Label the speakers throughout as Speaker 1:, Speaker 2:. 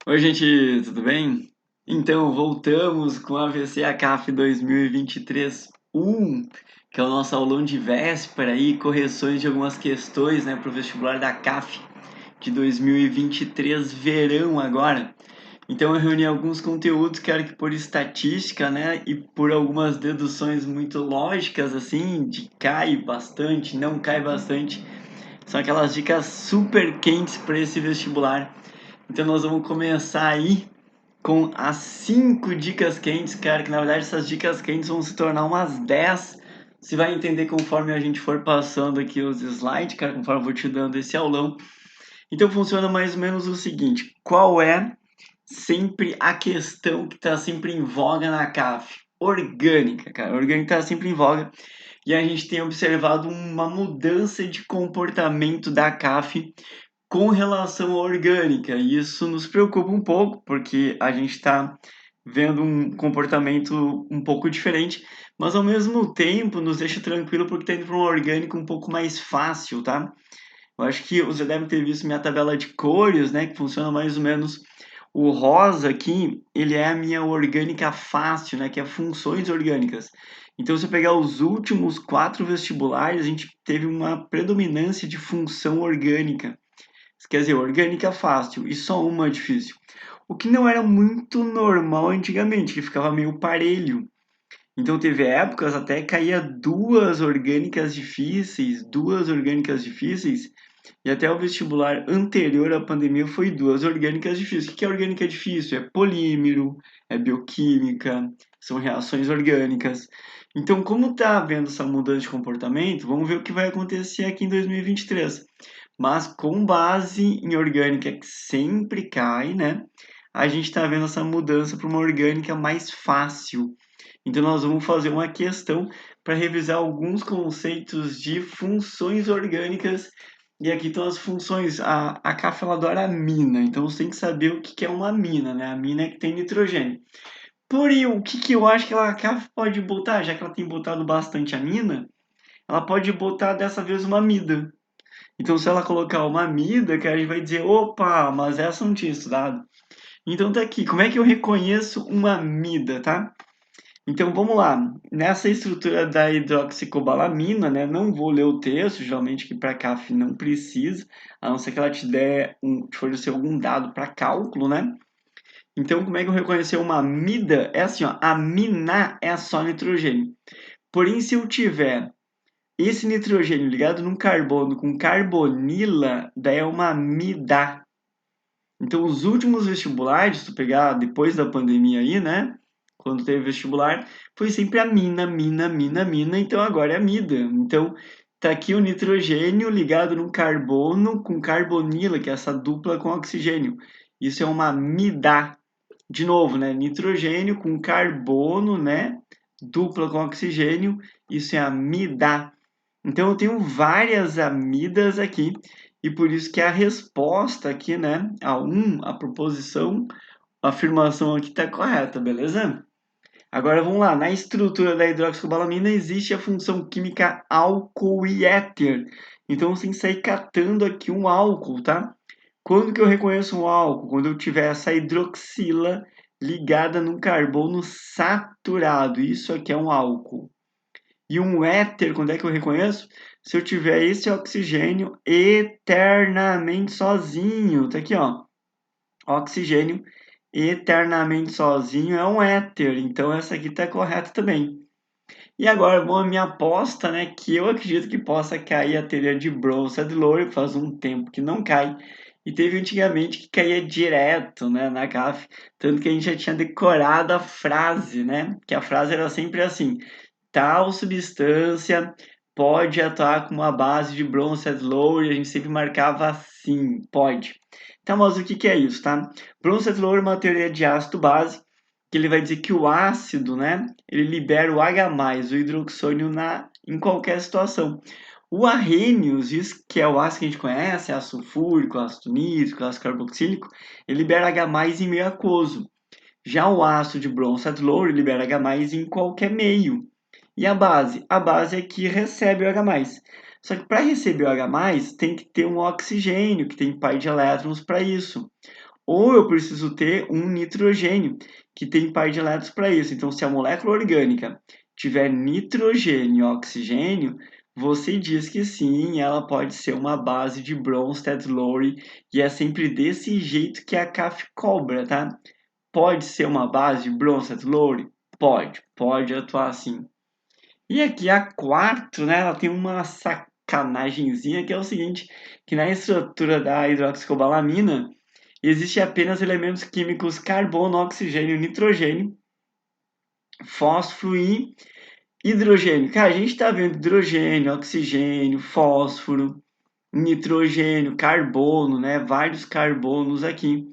Speaker 1: Oi, gente, tudo bem? Então, voltamos com a AVC ACAF 2023-1, que é o nosso aulão de véspera aí, correções de algumas questões, né, para o vestibular da CAF de 2023 verão agora. Então, eu reuni alguns conteúdos, quero que por estatística, né, e por algumas deduções muito lógicas, assim, de cai bastante, não cai bastante, são aquelas dicas super quentes para esse vestibular. Então, nós vamos começar aí com as 5 dicas quentes, cara, que na verdade essas dicas quentes vão se tornar umas 10. Você vai entender conforme a gente for passando aqui os slides, cara, conforme eu vou te dando esse aulão. Então funciona mais ou menos o seguinte: qual é sempre a questão que está sempre em voga na CAF? Orgânica, cara. Orgânica está sempre em voga e a gente tem observado uma mudança de comportamento da CAF com relação à orgânica. E isso nos preocupa um pouco, porque a gente está vendo um comportamento um pouco diferente, mas ao mesmo tempo nos deixa tranquilo porque está indo para um orgânico um pouco mais fácil, tá? Eu acho que você deve ter visto minha tabela de cores, né, que funciona mais ou menos. O rosa aqui, ele é a minha orgânica fácil, né, que é funções orgânicas. Então, se eu pegar os últimos 4 vestibulares, a gente teve uma predominância de função orgânica. Quer dizer, orgânica fácil e só uma difícil. O que não era muito normal antigamente, que ficava meio parelho. Então teve épocas até que caía duas orgânicas difíceis, e até o vestibular anterior à pandemia foi duas orgânicas difíceis. O que é orgânica difícil? É polímero, é bioquímica, são reações orgânicas. Então, como está havendo essa mudança de comportamento, vamos ver o que vai acontecer aqui em 2023. Mas com base em orgânica que sempre cai, né? A gente está vendo essa mudança para uma orgânica mais fácil. Então, nós vamos fazer uma questão para revisar alguns conceitos de funções orgânicas. E aqui estão as funções. A CAF ela adora amina, então você tem que saber o que é uma amina, né? A amina é que tem nitrogênio. Porém, o que eu acho que a CAF pode botar, já que ela tem botado bastante amina, ela pode botar dessa vez uma amida. Então, se ela colocar uma amida, que a gente vai dizer, opa, mas essa eu não tinha estudado. Então tá aqui, como é que eu reconheço uma amida, tá? Então vamos lá, nessa estrutura da hidroxicobalamina, né? Não vou ler o texto, geralmente que para CAF não precisa, a não ser que ela te fornecer algum dado para cálculo, né? Então como é que eu reconhecer uma amida? É assim, ó, amina é só nitrogênio. Porém, se eu tiver esse nitrogênio ligado num carbono com carbonila, daí é uma amida. Então, os últimos vestibulares, se tu pegar depois da pandemia aí, né? Quando teve vestibular, foi sempre amina, mina, mina, mina. Então, agora é amida. Então, tá aqui o nitrogênio ligado num carbono com carbonila, que é essa dupla com oxigênio. Isso é uma amida. De novo, né? Nitrogênio com carbono, né? Dupla com oxigênio. Isso é amida. Então eu tenho várias amidas aqui e por isso que a resposta aqui, né, a proposição, a afirmação aqui está correta, beleza? Agora vamos lá, na estrutura da hidroxicobalamina existe a função química álcool e éter. Então você tem que sair catando aqui um álcool, tá? Quando que eu reconheço um álcool? Quando eu tiver essa hidroxila ligada num carbono saturado. Isso aqui é um álcool. E um éter, quando é que eu reconheço? Se eu tiver esse oxigênio eternamente sozinho. Tá aqui, ó. Oxigênio eternamente sozinho é um éter. Então essa aqui tá correta também. E agora, bom, a minha aposta, né, que eu acredito que possa cair a telha de Bronze Loure, faz um tempo que não cai. E teve antigamente que caía direto, né, na CAF, tanto que a gente já tinha decorado a frase, né, que a frase era sempre assim: tal substância pode atuar como uma base de Bronsted Lower, e a gente sempre marcava assim, pode. Então, mas o que que é isso, tá? Bronsted Lower é uma teoria de ácido base, que ele vai dizer que o ácido, né, ele libera o H+, o hidroxônio em qualquer situação. O Arrhenius, isso que é o ácido que a gente conhece, ácido sulfúrico, ácido nítrico, ácido carboxílico, ele libera H+ em meio aquoso. Já o ácido de Bronsted Lower libera H+ em qualquer meio. E a base? A base é que recebe o H+. Só que para receber o H+, tem que ter um oxigênio, que tem par de elétrons para isso. ou eu preciso ter um nitrogênio, que tem par de elétrons para isso. Então, se a molécula orgânica tiver nitrogênio e oxigênio, você diz que sim, ela pode ser uma base de Bronsted-Lowry, e é sempre desse jeito que a CAF cobra, tá? Pode ser uma base de Bronsted-Lowry? Pode atuar assim. E aqui a 4, né, ela tem uma sacanagemzinha que é o seguinte, que na estrutura da hidroxicobalamina existe apenas elementos químicos carbono, oxigênio, nitrogênio, fósforo e hidrogênio. Cara, a gente está vendo hidrogênio, oxigênio, fósforo, nitrogênio, carbono, né, vários carbonos aqui.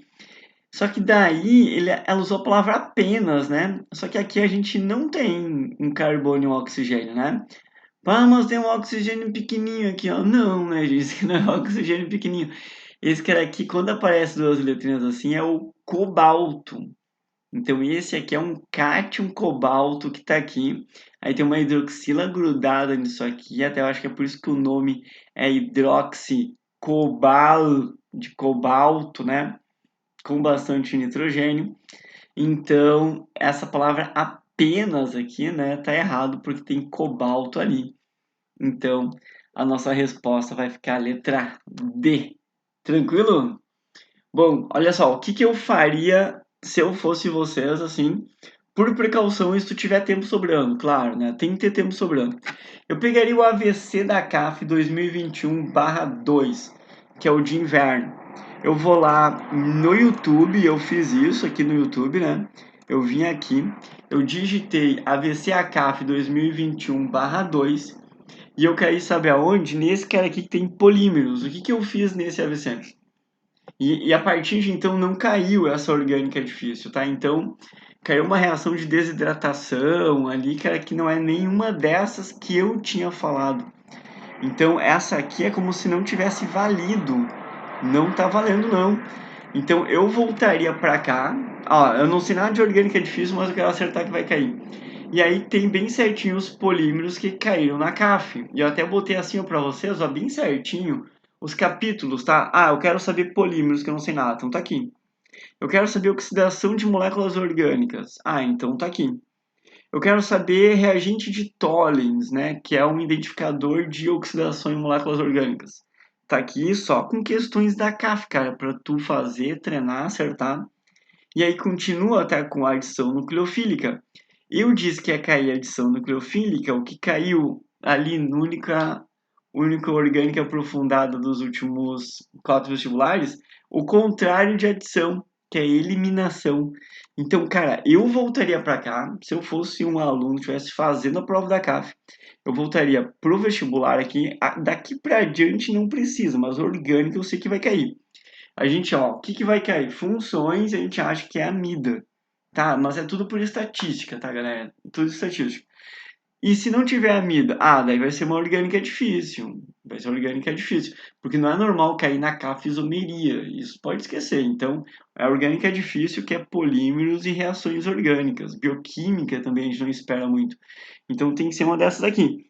Speaker 1: Só que daí ela usou a palavra apenas, né? Só que aqui a gente não tem um carbono e um oxigênio, né? Ah, mas tem um oxigênio pequenininho aqui, ó. Não, né, gente? Isso aqui não é oxigênio pequenininho. Esse cara aqui, quando aparece duas letrinhas assim, é o cobalto. Então, esse aqui é um cátion cobalto que tá aqui. Aí tem uma hidroxila grudada nisso aqui. Até eu acho que é por isso que o nome é hidroxicobal, de cobalto, né? Com bastante nitrogênio. Então, essa palavra apenas aqui, né, tá errado porque tem cobalto ali. Então, a nossa resposta vai ficar a letra D. Tranquilo? Bom, olha só, o que que eu faria se eu fosse vocês, assim, por precaução, e se tu tiver tempo sobrando, claro, né? Tem que ter tempo sobrando. Eu pegaria o AVC da CAF 2021/2, que é o de inverno. Eu vou lá no YouTube, eu fiz isso aqui no YouTube, né? Eu vim aqui, eu digitei AVC ACAF 2021/2 e eu quero saber aonde? Nesse cara aqui que tem polímeros. O que que eu fiz nesse AVC? E a partir de então não caiu essa orgânica difícil, tá? Então caiu uma reação de desidratação ali, cara, que não é nenhuma dessas que eu tinha falado. Então essa aqui é como se não tivesse valido. Não tá valendo não. Então eu voltaria para cá. Ó, eu não sei nada de orgânica difícil, mas eu quero acertar que vai cair. E aí tem bem certinho os polímeros que caíram na CAF. E eu até botei assim para vocês, ó, bem certinho, os capítulos, tá? Ah, eu quero saber polímeros, que eu não sei nada, então tá aqui. Eu quero saber oxidação de moléculas orgânicas. Ah, então tá aqui. Eu quero saber reagente de Tollens, né, que é um identificador de oxidação em moléculas orgânicas. Tá aqui só com questões da CAF, cara, para tu fazer, treinar, acertar. E aí continua até com a adição nucleofílica. Eu disse que ia cair a adição nucleofílica, o que caiu ali no única orgânica aprofundada dos últimos 4 vestibulares, o contrário de adição, que é eliminação. Então, cara, eu voltaria para cá, se eu fosse um aluno que estivesse fazendo a prova da CAF, eu voltaria pro vestibular aqui, daqui para adiante não precisa, mas orgânica eu sei que vai cair. A gente, ó, o que que vai cair? Funções, a gente acha que é amida, tá? Mas é tudo por estatística, tá, galera? Tudo estatística. E se não tiver amida? Ah, daí vai ser uma orgânica difícil. Vai ser orgânica difícil. Porque não é normal cair na cafisomeria. Isso pode esquecer. Então, a orgânica difícil que é polímeros e reações orgânicas. Bioquímica também a gente não espera muito. Então tem que ser uma dessas aqui.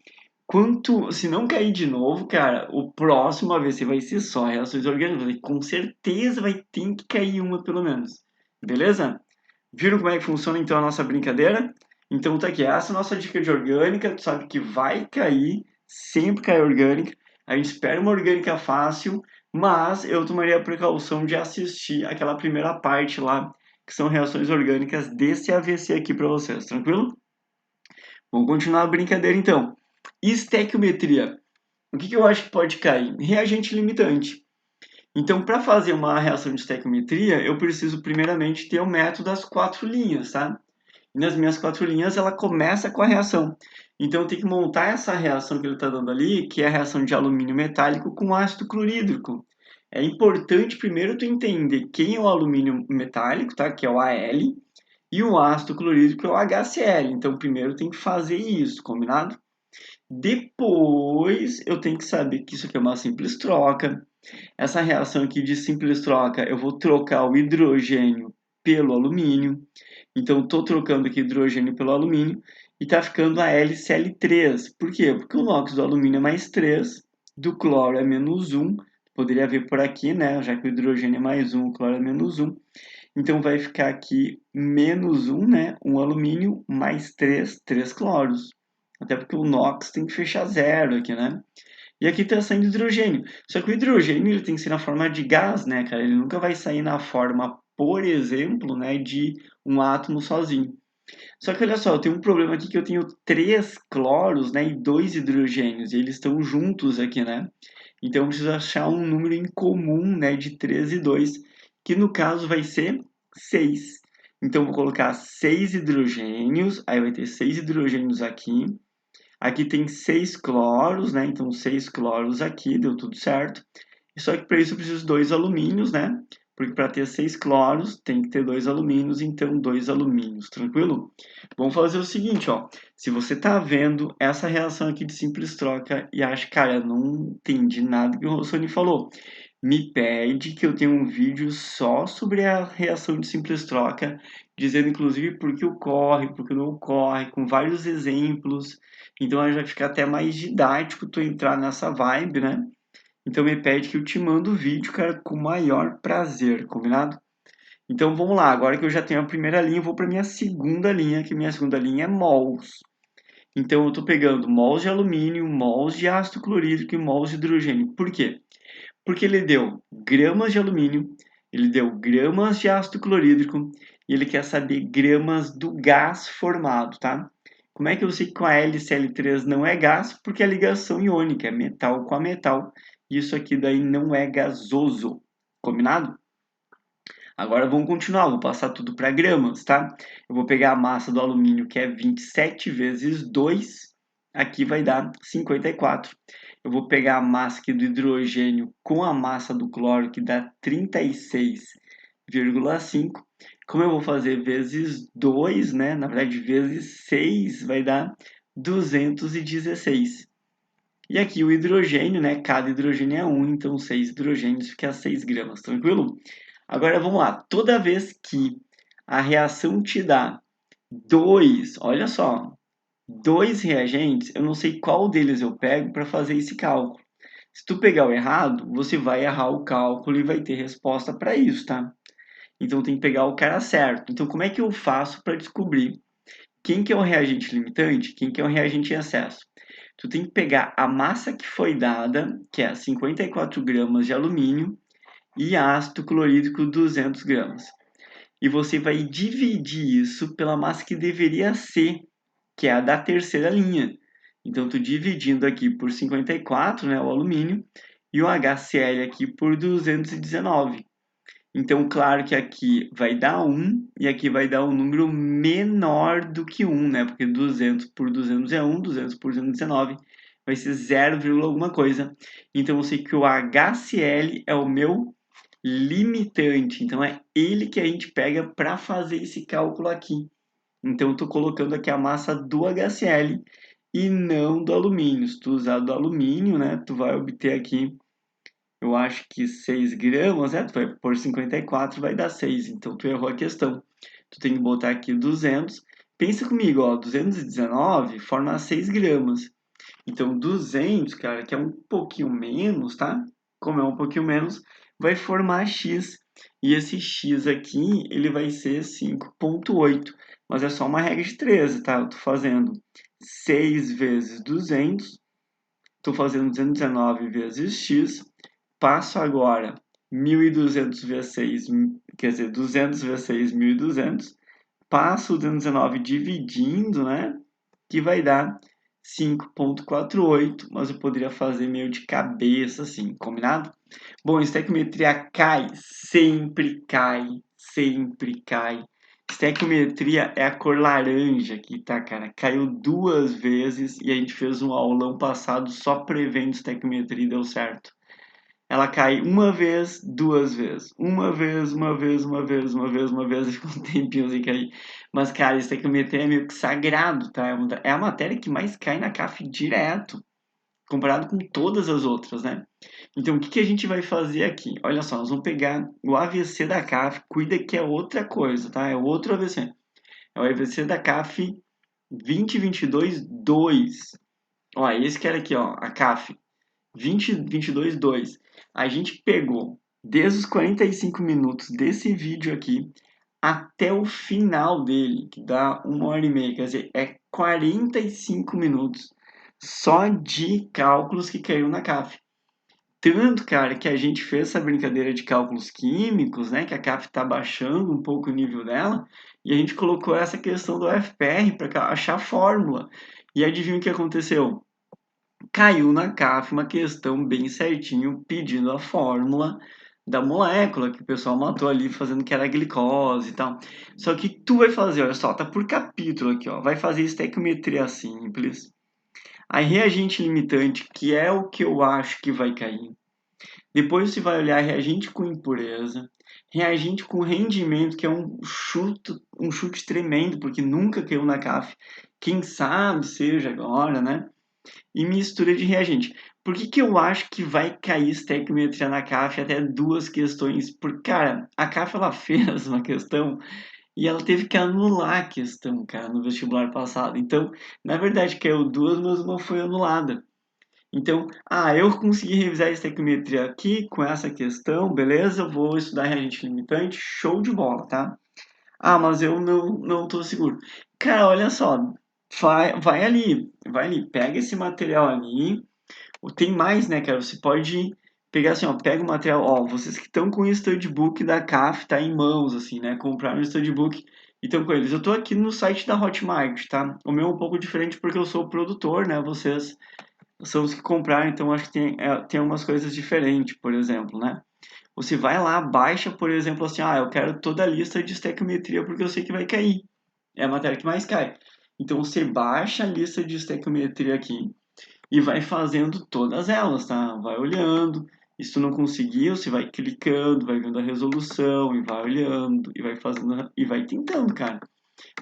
Speaker 1: Se não cair de novo, cara, o próximo AVC vai ser só reações orgânicas. Com certeza vai ter que cair uma pelo menos. Beleza? Viram como é que funciona então a nossa brincadeira? Então tá aqui, essa é a nossa dica de orgânica. Tu sabe que vai cair, sempre cai orgânica. A gente espera uma orgânica fácil, mas eu tomaria a precaução de assistir aquela primeira parte lá, que são reações orgânicas desse AVC aqui para vocês, tranquilo? Vamos continuar a brincadeira então. Estequiometria. O que eu acho que pode cair? Reagente limitante. Então, para fazer uma reação de estequiometria, eu preciso primeiramente ter o método das 4 linhas, tá? E nas minhas 4 linhas, ela começa com a reação. Então, eu tenho que montar essa reação que ele está dando ali, que é a reação de alumínio metálico com ácido clorídrico. É importante primeiro tu entender quem é o alumínio metálico, tá? Que é o Al, e o ácido clorídrico é o HCl. Então, primeiro tem que fazer isso, combinado? Depois, eu tenho que saber que isso aqui é uma simples troca. Essa reação aqui de simples troca, eu vou trocar o hidrogênio pelo alumínio. Então, estou trocando aqui hidrogênio pelo alumínio e está ficando a LCl3. Por quê? Porque o NOx do alumínio é mais 3, do cloro é menos 1, Poderia ver por aqui, né? Já que o hidrogênio é mais 1, o cloro é menos 1. Então, vai ficar aqui menos 1, né? Um alumínio mais 3 cloros. Até porque o NOx tem que fechar zero aqui, né? E aqui está saindo hidrogênio. Só que o hidrogênio ele tem que ser na forma de gás, né, cara? Ele nunca vai sair na forma, por exemplo, né, de um átomo sozinho. Só que olha só, eu tenho um problema aqui que eu tenho 3 cloros, né, e 2 hidrogênios. E eles estão juntos aqui, né? Então eu preciso achar um número em comum, né, de 3 e 2, que no caso vai ser 6. Então eu vou colocar 6 hidrogênios, aí vai ter 6 hidrogênios aqui. Aqui tem 6 cloros, né? Então 6 cloros aqui, deu tudo certo. Só que para isso eu preciso de 2 alumínios, né? Porque para ter 6 cloros tem que ter 2 alumínios, então 2 alumínios, tranquilo? Vamos fazer o seguinte, ó. Se você está vendo essa reação aqui de simples troca e acha, cara, eu não entendi nada que o Rossoni falou, me pede que eu tenha um vídeo só sobre a reação de simples troca, dizendo inclusive por que ocorre, por que não ocorre, com vários exemplos. Então aí vai ficar até mais didático tu entrar nessa vibe, né? Então me pede que eu te mando o vídeo, cara, com o maior prazer, combinado? Então vamos lá, agora que eu já tenho a primeira linha, eu vou para minha segunda linha, que minha segunda linha é mols. Então eu estou pegando mols de alumínio, mols de ácido clorídrico e mols de hidrogênio. Por quê? Porque ele deu gramas de alumínio, ele deu gramas de ácido clorídrico e ele quer saber gramas do gás formado, tá? Como é que eu sei que com a LCl3 não é gás? Porque é ligação iônica, é metal com a metal. Isso aqui daí não é gasoso. Combinado? Agora vamos continuar, vou passar tudo para gramas, tá? Eu vou pegar a massa do alumínio, que é 27 vezes 2, aqui vai dar 54. Eu vou pegar a massa aqui do hidrogênio com a massa do cloro, que dá 36,5. Como eu vou fazer vezes 2, né? Na verdade, vezes 6 vai dar 216. E aqui o hidrogênio, né? Cada hidrogênio é 1, então 6 hidrogênios fica 6 gramas, tranquilo? Agora vamos lá. Toda vez que a reação te dá dois, olha só, dois reagentes, eu não sei qual deles eu pego para fazer esse cálculo. Se tu pegar o errado, você vai errar o cálculo e vai ter resposta para isso, tá? Então tem que pegar o cara certo. Então como é que eu faço para descobrir quem que é o reagente limitante, quem que é o reagente em excesso? Tu tem que pegar a massa que foi dada, que é 54 gramas de alumínio, e ácido clorídrico 200 gramas. E você vai dividir isso pela massa que deveria ser, que é a da terceira linha. Então, tu dividindo aqui por 54, né, o alumínio, e o HCl aqui por 219. Então, claro que aqui vai dar 1 e aqui vai dar um número menor do que 1, né? Porque 200 por 200 é 1, 200 por 219 vai ser 0, alguma coisa. Então, eu sei que o HCl é o meu limitante. Então, é ele que a gente pega para fazer esse cálculo aqui. Então, eu estou colocando aqui a massa do HCl e não do alumínio. Se tu usar do alumínio, né, tu vai obter aqui, eu acho que 6 gramas, né? Tu vai pôr 54, vai dar 6. Então, tu errou a questão. Tu tem que botar aqui 200. Pensa comigo, ó, 219 forma 6 gramas. Então, 200, cara, que é um pouquinho menos, tá? Como é um pouquinho menos, vai formar X. E esse X aqui, ele vai ser 5,8. Mas é só uma regra de 13, tá? Eu tô fazendo 6 vezes 200. Tô fazendo 219 vezes X. Passo agora 1.200 vezes 6, quer dizer, 200 vezes 6, 1.200. Passo o 219 dividindo, né? Que vai dar 5,48, mas eu poderia fazer meio de cabeça, assim, combinado? Bom, estequiometria cai, sempre cai, sempre cai. Estequiometria é a cor laranja aqui, tá, cara? Caiu 2 vezes e a gente fez um aulão passado só prevendo estequiometria e deu certo. Ela cai uma vez, 2 vezes. Uma vez, uma vez, uma vez, uma vez, uma vez, e fica um tempinho sem cair. Mas, cara, estequiometria é meio que sagrado, tá? É a matéria que mais cai na CAF direto, comparado com todas as outras, né? Então, o que a gente vai fazer aqui? Olha só, nós vamos pegar o AVC da CAF, cuida que é outra coisa, tá? É outro AVC. É o AVC da CAF 2022-2. Ó, esse cara aqui, ó, a CAF 22, 2. A gente pegou desde os 45 minutos desse vídeo aqui até o final dele, que dá 1 hora e meia, quer dizer, é 45 minutos só de cálculos que caiu na CAF. Tanto, cara, que a gente fez essa brincadeira de cálculos químicos, né? Que a CAF está baixando um pouco o nível dela, e a gente colocou essa questão do FPR para achar a fórmula. E adivinha o que aconteceu? Caiu na CAF uma questão bem certinho pedindo a fórmula da molécula que o pessoal matou ali fazendo que era glicose e tal. Só que tu vai fazer, olha só, tá por capítulo aqui, ó. Vai fazer estequiometria simples. Aí reagente limitante, que é o que eu acho que vai cair. Depois você vai olhar reagente com impureza, reagente com rendimento, que é um chute tremendo, porque nunca caiu na CAF. Quem sabe seja agora, né? E mistura de reagente. Por que, que eu acho que vai cair estequiometria na CAF? Até duas questões. Porque, cara, a CAF ela fez uma questão e ela teve que anular a questão, cara, no vestibular passado. Então, na verdade, caiu duas, mas uma foi anulada. Então, eu consegui revisar a estequiometria aqui com essa questão, beleza? Vou estudar reagente limitante, show de bola, tá? Mas eu não tô seguro. Cara, olha só, vai ali, pega esse material ali. Tem mais, né, cara? Você pode pegar assim, ó, pega o material, ó, vocês que estão com o studbook da CAF, tá em mãos, assim, né? Compraram o studbook e estão com eles. Eu tô aqui no site da Hotmart, tá? O meu é um pouco diferente porque eu sou o produtor, né? Vocês são os que compraram, então acho que tem umas coisas diferentes, por exemplo, né? Você vai lá, baixa, por exemplo, assim, eu quero toda a lista de estequiometria porque eu sei que vai cair. É a matéria que mais cai. Então você baixa a lista de estequiometria aqui e vai fazendo todas elas, tá? Vai olhando. E se tu não conseguiu, você vai clicando, vai vendo a resolução e vai olhando e vai fazendo e vai tentando, cara.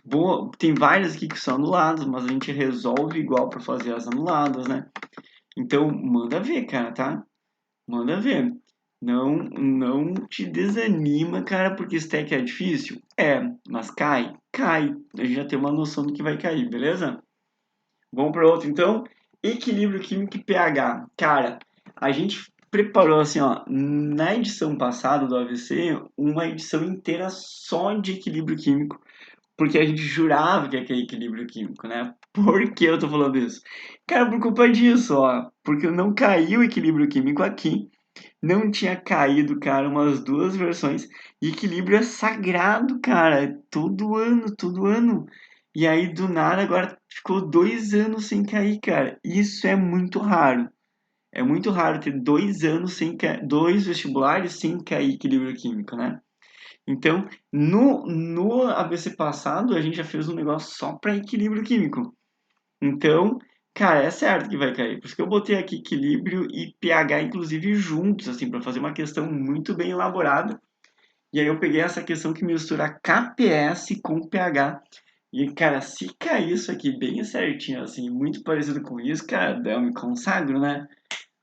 Speaker 1: Boa, tem várias aqui que são anuladas, mas a gente resolve igual para fazer as anuladas, né? Então, manda ver, cara, tá? Manda ver. Não te desanima, cara, porque stack é difícil? É, mas cai? Cai. A gente já tem uma noção do que vai cair, beleza? Vamos para outro, então. Equilíbrio químico e pH. Cara, a gente preparou, assim, ó, na edição passada do AVC, uma edição inteira só de equilíbrio químico, porque a gente jurava que ia cair equilíbrio químico, né? Por que eu tô falando isso? Cara, por culpa disso, ó. Porque não caiu o equilíbrio químico aqui. Não tinha caído, cara, umas duas versões. E equilíbrio é sagrado, cara. É todo ano, todo ano. E aí, do nada, agora ficou 2 anos sem cair, cara. Isso é muito raro. É muito raro ter 2 anos sem cair, dois vestibulares sem cair equilíbrio químico, né? Então, no ABC passado, a gente já fez um negócio só para equilíbrio químico. Então, cara, é certo que vai cair. Por isso que eu botei aqui equilíbrio e pH, inclusive, juntos, assim, para fazer uma questão muito bem elaborada. E aí eu peguei essa questão que mistura KPS com pH. E, cara, se cair isso aqui bem certinho, assim, muito parecido com isso, cara, eu me consagro, né?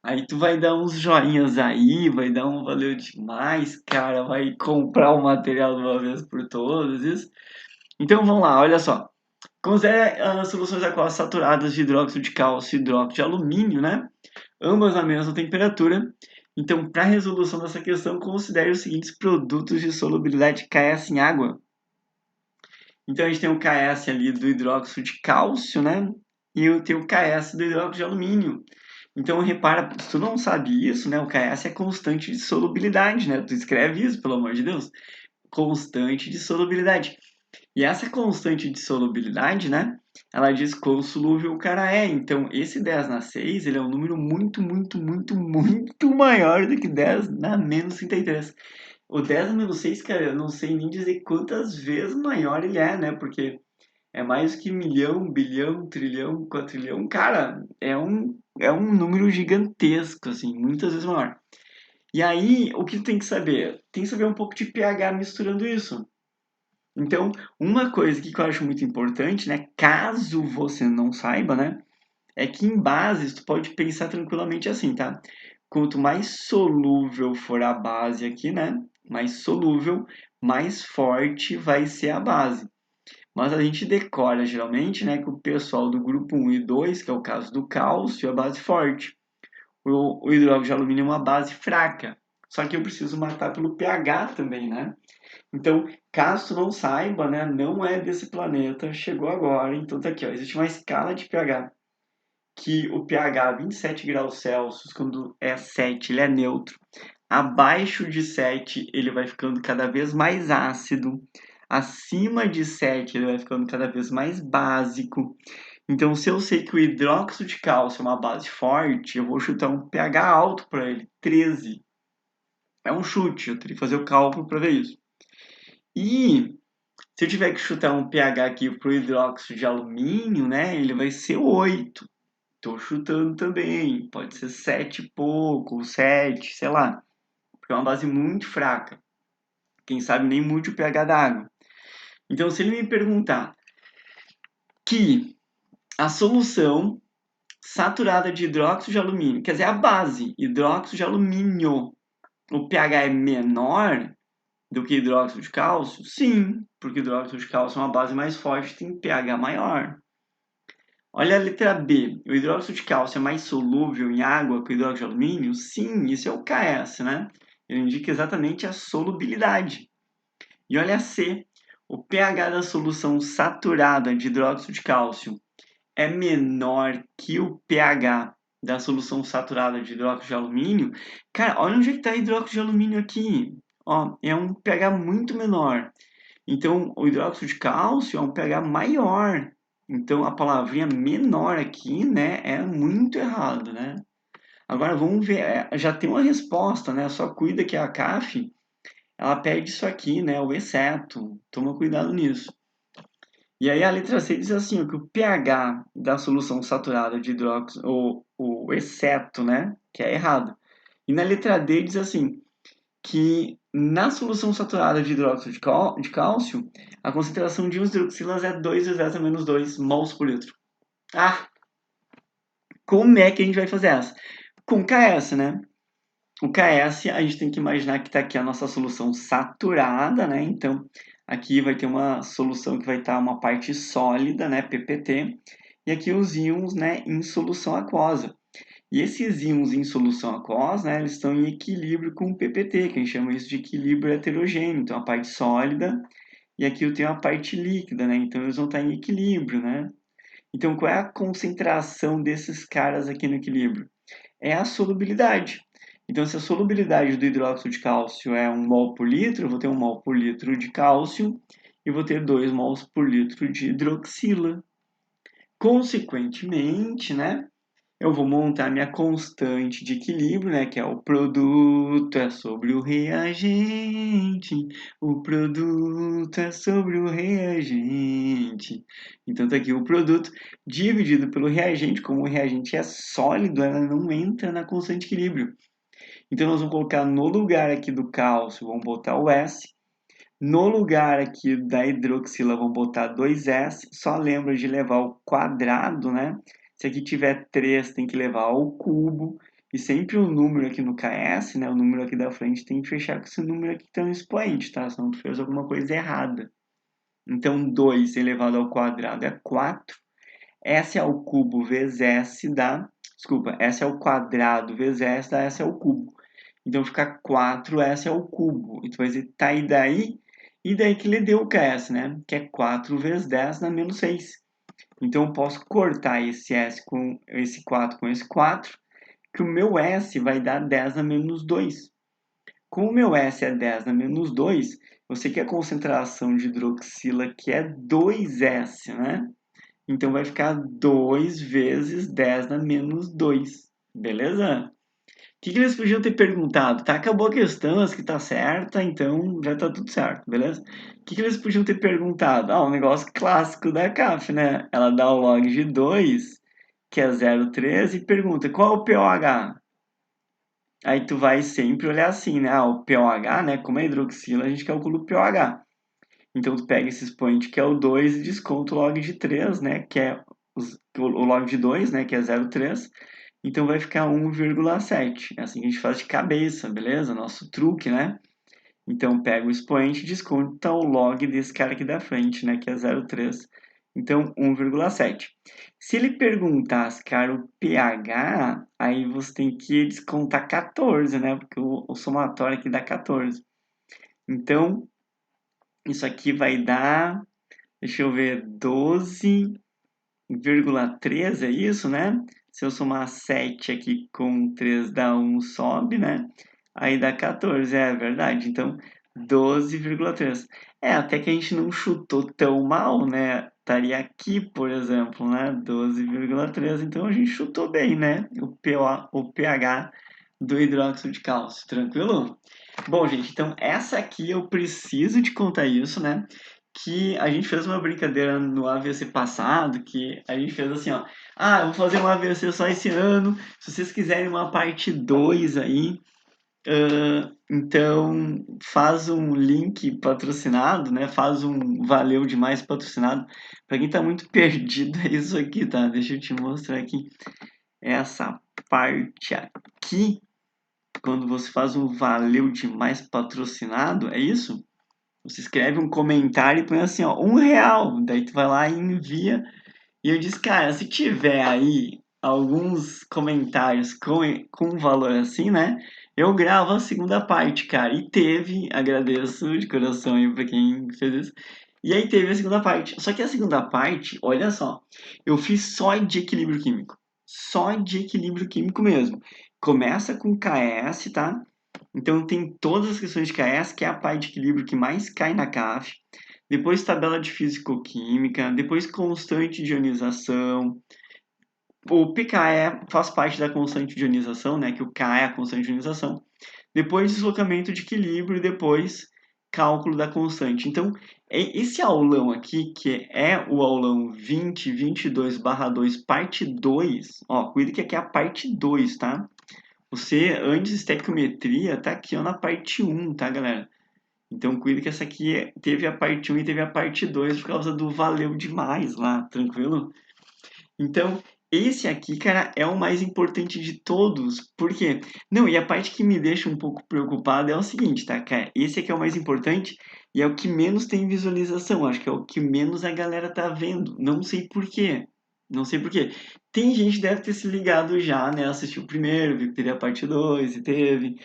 Speaker 1: Aí tu vai dar uns joinhas aí, vai dar um valeu demais, cara, vai comprar o material de uma vez por todas, isso. Então vamos lá, olha só. Considere as soluções aquosas saturadas de hidróxido de cálcio e hidróxido de alumínio, né? Ambas na mesma temperatura. Então, para a resolução dessa questão, considere os seguintes produtos de solubilidade KS em água. Então, a gente tem o KS ali do hidróxido de cálcio, né? E eu tenho o KS do hidróxido de alumínio. Então, repara, se tu não sabe isso, né? O KS é constante de solubilidade, né? Tu escreve isso, pelo amor de Deus. Constante de solubilidade. E essa constante de solubilidade, né? Ela diz quão solúvel o cara é. Então, esse 10 na 6, ele é um número muito, muito, muito, muito maior do que 10 na menos 33. O 10 na menos 6, cara, eu não sei nem dizer quantas vezes maior ele é, né? Porque é mais que milhão, bilhão, trilhão, quatrilhão. Cara, é um número gigantesco, assim, muitas vezes maior. E aí, o que tu tem que saber? Tem que saber um pouco de pH misturando isso. Então, uma coisa que eu acho muito importante, né, caso você não saiba, né, é que em bases tu pode pensar tranquilamente assim, tá? Quanto mais solúvel for a base aqui, né, mais solúvel, mais forte vai ser a base. Mas a gente decora geralmente, né, que o pessoal do grupo 1 e 2, que é o caso do cálcio, é a base forte. o hidróxido de alumínio é uma base fraca. Só que eu preciso matar pelo pH também, né? Então, caso tu não saiba, né, não é desse planeta, chegou agora. Então tá aqui, ó, existe uma escala de pH que o pH 27 graus Celsius, quando é 7, ele é neutro. Abaixo de 7, ele vai ficando cada vez mais ácido. Acima de 7, ele vai ficando cada vez mais básico. Então, se eu sei que o hidróxido de cálcio é uma base forte, eu vou chutar um pH alto para ele, 13. É um chute, eu teria que fazer o cálculo para ver isso. E se eu tiver que chutar um pH aqui para o hidróxido de alumínio, né, ele vai ser 8. Estou chutando também, pode ser 7 e pouco, 7, sei lá, porque é uma base muito fraca. Quem sabe nem mude o pH da água. Então, se ele me perguntar que a solução saturada de hidróxido de alumínio, quer dizer, a base, hidróxido de alumínio, o pH é menor do que hidróxido de cálcio? Sim, porque hidróxido de cálcio é uma base mais forte, tem pH maior. Olha a letra B. O hidróxido de cálcio é mais solúvel em água que o hidróxido de alumínio? Sim, isso é o KS, né? Ele indica exatamente a solubilidade. E olha a C. O pH da solução saturada de hidróxido de cálcio é menor que o pH da solução saturada de hidróxido de alumínio. Cara, olha onde é que está hidróxido de alumínio aqui. Ó, é um pH muito menor. Então, o hidróxido de cálcio é um pH maior. Então, a palavrinha menor aqui, né, é muito errado, né? Agora, vamos ver, já tem uma resposta, né? Só cuida que a CAF, ela pede isso aqui, né, o exceto. Toma cuidado nisso. E aí a letra C diz assim, ó, que o pH da solução saturada de hidróxido, o exceto, né, que é errado. E na letra D diz assim, que na solução saturada de hidróxido de cálcio, a concentração de íons hidroxilas é 2 vezes 10 a menos 2 mols por litro. Ah, como é que a gente vai fazer essa? Com KS, né? O KS, a gente tem que imaginar que está aqui a nossa solução saturada, né? Então, aqui vai ter uma solução que vai estar uma parte sólida, né? PPT. E aqui os íons, né? Em solução aquosa. E esses íons em solução aquosa, né? Eles estão em equilíbrio com o PPT, que a gente chama isso de equilíbrio heterogêneo. Então, a parte sólida e aqui eu tenho a parte líquida, né? Então, eles vão estar em equilíbrio, né? Então, qual é a concentração desses caras aqui no equilíbrio? É a solubilidade. Então, se a solubilidade do hidróxido de cálcio é 1 mol por litro, eu vou ter 1 mol por litro de cálcio e vou ter 2 mols por litro de hidroxila. Consequentemente, né, eu vou montar minha constante de equilíbrio, né, que é o produto é sobre o reagente, o produto é sobre o reagente. Então tá aqui o produto dividido pelo reagente, como o reagente é sólido, ela não entra na constante de equilíbrio. Então nós vamos colocar no lugar aqui do cálcio, vamos botar o S. No lugar aqui da hidroxila, vamos botar 2S. Só lembra de levar o quadrado, né? Se aqui tiver 3, tem que levar ao cubo. E sempre o número aqui no KS, né? O número aqui da frente tem que fechar com esse número aqui que tem um expoente, tá? Senão tu fez alguma coisa errada. Então, 2 elevado ao quadrado é 4. S ao cubo vezes S dá... Desculpa, S ao quadrado vezes S dá S ao cubo. Então, fica 4S ao cubo. E tu vai dizer, tá, e daí? E daí que ele deu o KS, né? Que é 4 vezes 10 dá menos 6. Então, eu posso cortar esse S com esse 4 com esse 4, que o meu S vai dar 10 a menos 2. Como o meu S é 10 a menos 2, eu sei que a concentração de hidroxila aqui é 2S, né? Então, vai ficar 2 vezes 10 a menos 2. Beleza? Que eles podiam ter perguntado? Tá, acabou a questão, as que tá certa, então já tá tudo certo, beleza? Que eles podiam ter perguntado? Ah, um negócio clássico da CAF, né? Ela dá o log de 2, que é 0,13, e pergunta qual é o pOH? Aí tu vai sempre olhar assim, né? Ah, o pOH, né? Como é hidroxila, a gente calcula o pOH. Então tu pega esse expoente que é o 2 e desconta o log de 3, né? Que é o log de 2, né? Que é 0,3. Então vai ficar 1,7. É assim que a gente faz de cabeça, beleza? Nosso truque, né? Então pega o expoente e desconta o log desse cara aqui da frente, né? Que é 0,3. Então, 1,7. Se ele perguntasse, cara, o pH, aí você tem que descontar 14, né? Porque o somatório aqui dá 14. Então, isso aqui vai dar, deixa eu ver, 12,3, é isso, né? Se eu somar 7 aqui com 3 dá 1, sobe, né? Aí dá 14, é verdade. Então, 12,3. Até que a gente não chutou tão mal, né? Estaria aqui, por exemplo, né? 12,3. Então, a gente chutou bem, né? O pH do hidróxido de cálcio. Tranquilo? Bom, gente, então essa aqui eu preciso de contar isso, né? Que a gente fez uma brincadeira no AVC passado, que a gente fez assim, ó. Ah, eu vou fazer um AVC só esse ano. Se vocês quiserem uma parte 2 aí, então faz um link patrocinado, né? Faz um valeu demais patrocinado. Para quem tá muito perdido, é isso aqui, tá? Deixa eu te mostrar aqui. Essa parte aqui, quando você faz um valeu demais patrocinado, é isso? Você escreve um comentário e põe assim, ó, R$ 1. Daí tu vai lá e envia. E eu disse, cara, se tiver aí alguns comentários com valor assim, né? Eu gravo a segunda parte, cara. E teve, agradeço de coração aí pra quem fez isso. E aí teve a segunda parte. Só que a segunda parte, olha só, eu fiz só de equilíbrio químico. Só de equilíbrio químico mesmo. Começa com KS, tá? Então tem todas as questões de KS, que é a parte de equilíbrio que mais cai na CAF. Depois tabela de físico-química, depois constante de ionização. O pKe faz parte da constante de ionização, né? Que o K é a constante de ionização. Depois deslocamento de equilíbrio e depois cálculo da constante. Então, esse aulão aqui, que é o aulão 2022/2, parte 2, ó, cuida que aqui é a parte 2, tá? Você, antes de estequiometria, tá aqui ó, na parte 1, tá, galera? Então, cuida que essa aqui teve a parte 1 e teve a parte 2 por causa do valeu demais lá, tranquilo? Então, esse aqui, cara, é o mais importante de todos. Por quê? Não, e a parte que me deixa um pouco preocupado é o seguinte, tá, cara? Esse aqui é o mais importante e é o que menos tem visualização. Acho que é o que menos a galera tá vendo. Não sei por quê. Não sei por quê. Tem gente que deve ter se ligado já, né? Assistiu o primeiro, viu que teria a parte 2 e teve.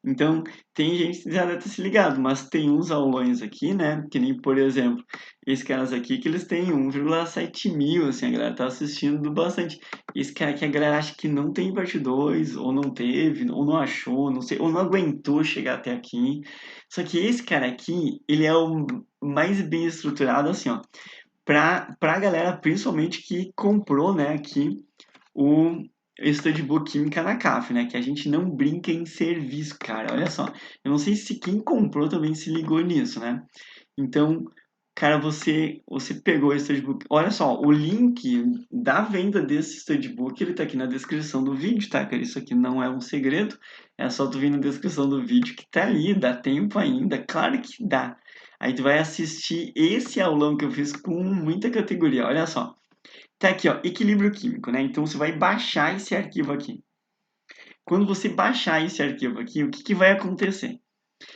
Speaker 1: Então, tem gente que já deve ter se ligado, mas tem uns aulões aqui, né? Que nem, por exemplo, esses caras aqui que eles têm 1,7 mil, assim, a galera tá assistindo bastante. Esse cara aqui a galera acha que não tem parte 2 ou não teve, ou não achou, não sei, ou não aguentou chegar até aqui. Só que esse cara aqui, ele é o mais bem estruturado, assim, ó, pra galera, principalmente, que comprou, né, aqui o Studbook Química na CAF, né? Que a gente não brinca em serviço, cara. Olha só. Eu não sei se quem comprou também se ligou nisso, né? Então, cara, você pegou esse studbook. Olha só, o link da venda desse studbook, ele tá aqui na descrição do vídeo, tá, cara? Isso aqui não é um segredo. É só tu vir na descrição do vídeo que tá ali, dá tempo ainda. Claro que dá. Aí tu vai assistir esse aulão que eu fiz com muita categoria. Olha só. Tá aqui, ó, equilíbrio químico, né? Então você vai baixar esse arquivo aqui. Quando você baixar esse arquivo aqui, o que, que vai acontecer?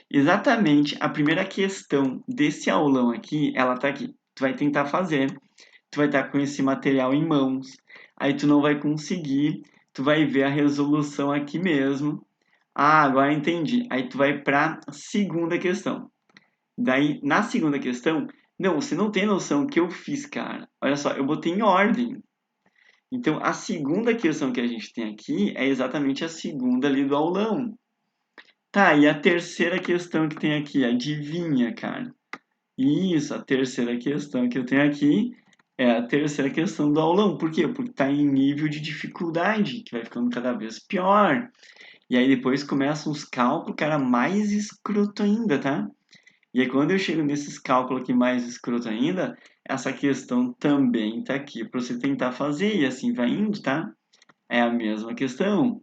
Speaker 1: Exatamente a primeira questão desse aulão aqui, ela tá aqui. Tu vai tentar fazer, tu vai estar com esse material em mãos, aí tu não vai conseguir, tu vai ver a resolução aqui mesmo. Ah, agora entendi. Aí tu vai para a segunda questão. Daí, na segunda questão, não, você não tem noção que eu fiz, cara. Olha só, eu botei em ordem. Então, a segunda questão que a gente tem aqui é exatamente a segunda ali do aulão. Tá, e a terceira questão que tem aqui, adivinha, cara? Isso, a terceira questão que eu tenho aqui é a terceira questão do aulão. Por quê? Porque tá em nível de dificuldade, que vai ficando cada vez pior. E aí depois começam os cálculos, cara, mais escroto ainda, tá? E aí quando eu chego nesses cálculos aqui mais escroto ainda, essa questão também tá aqui para você tentar fazer e assim vai indo, tá? É a mesma questão.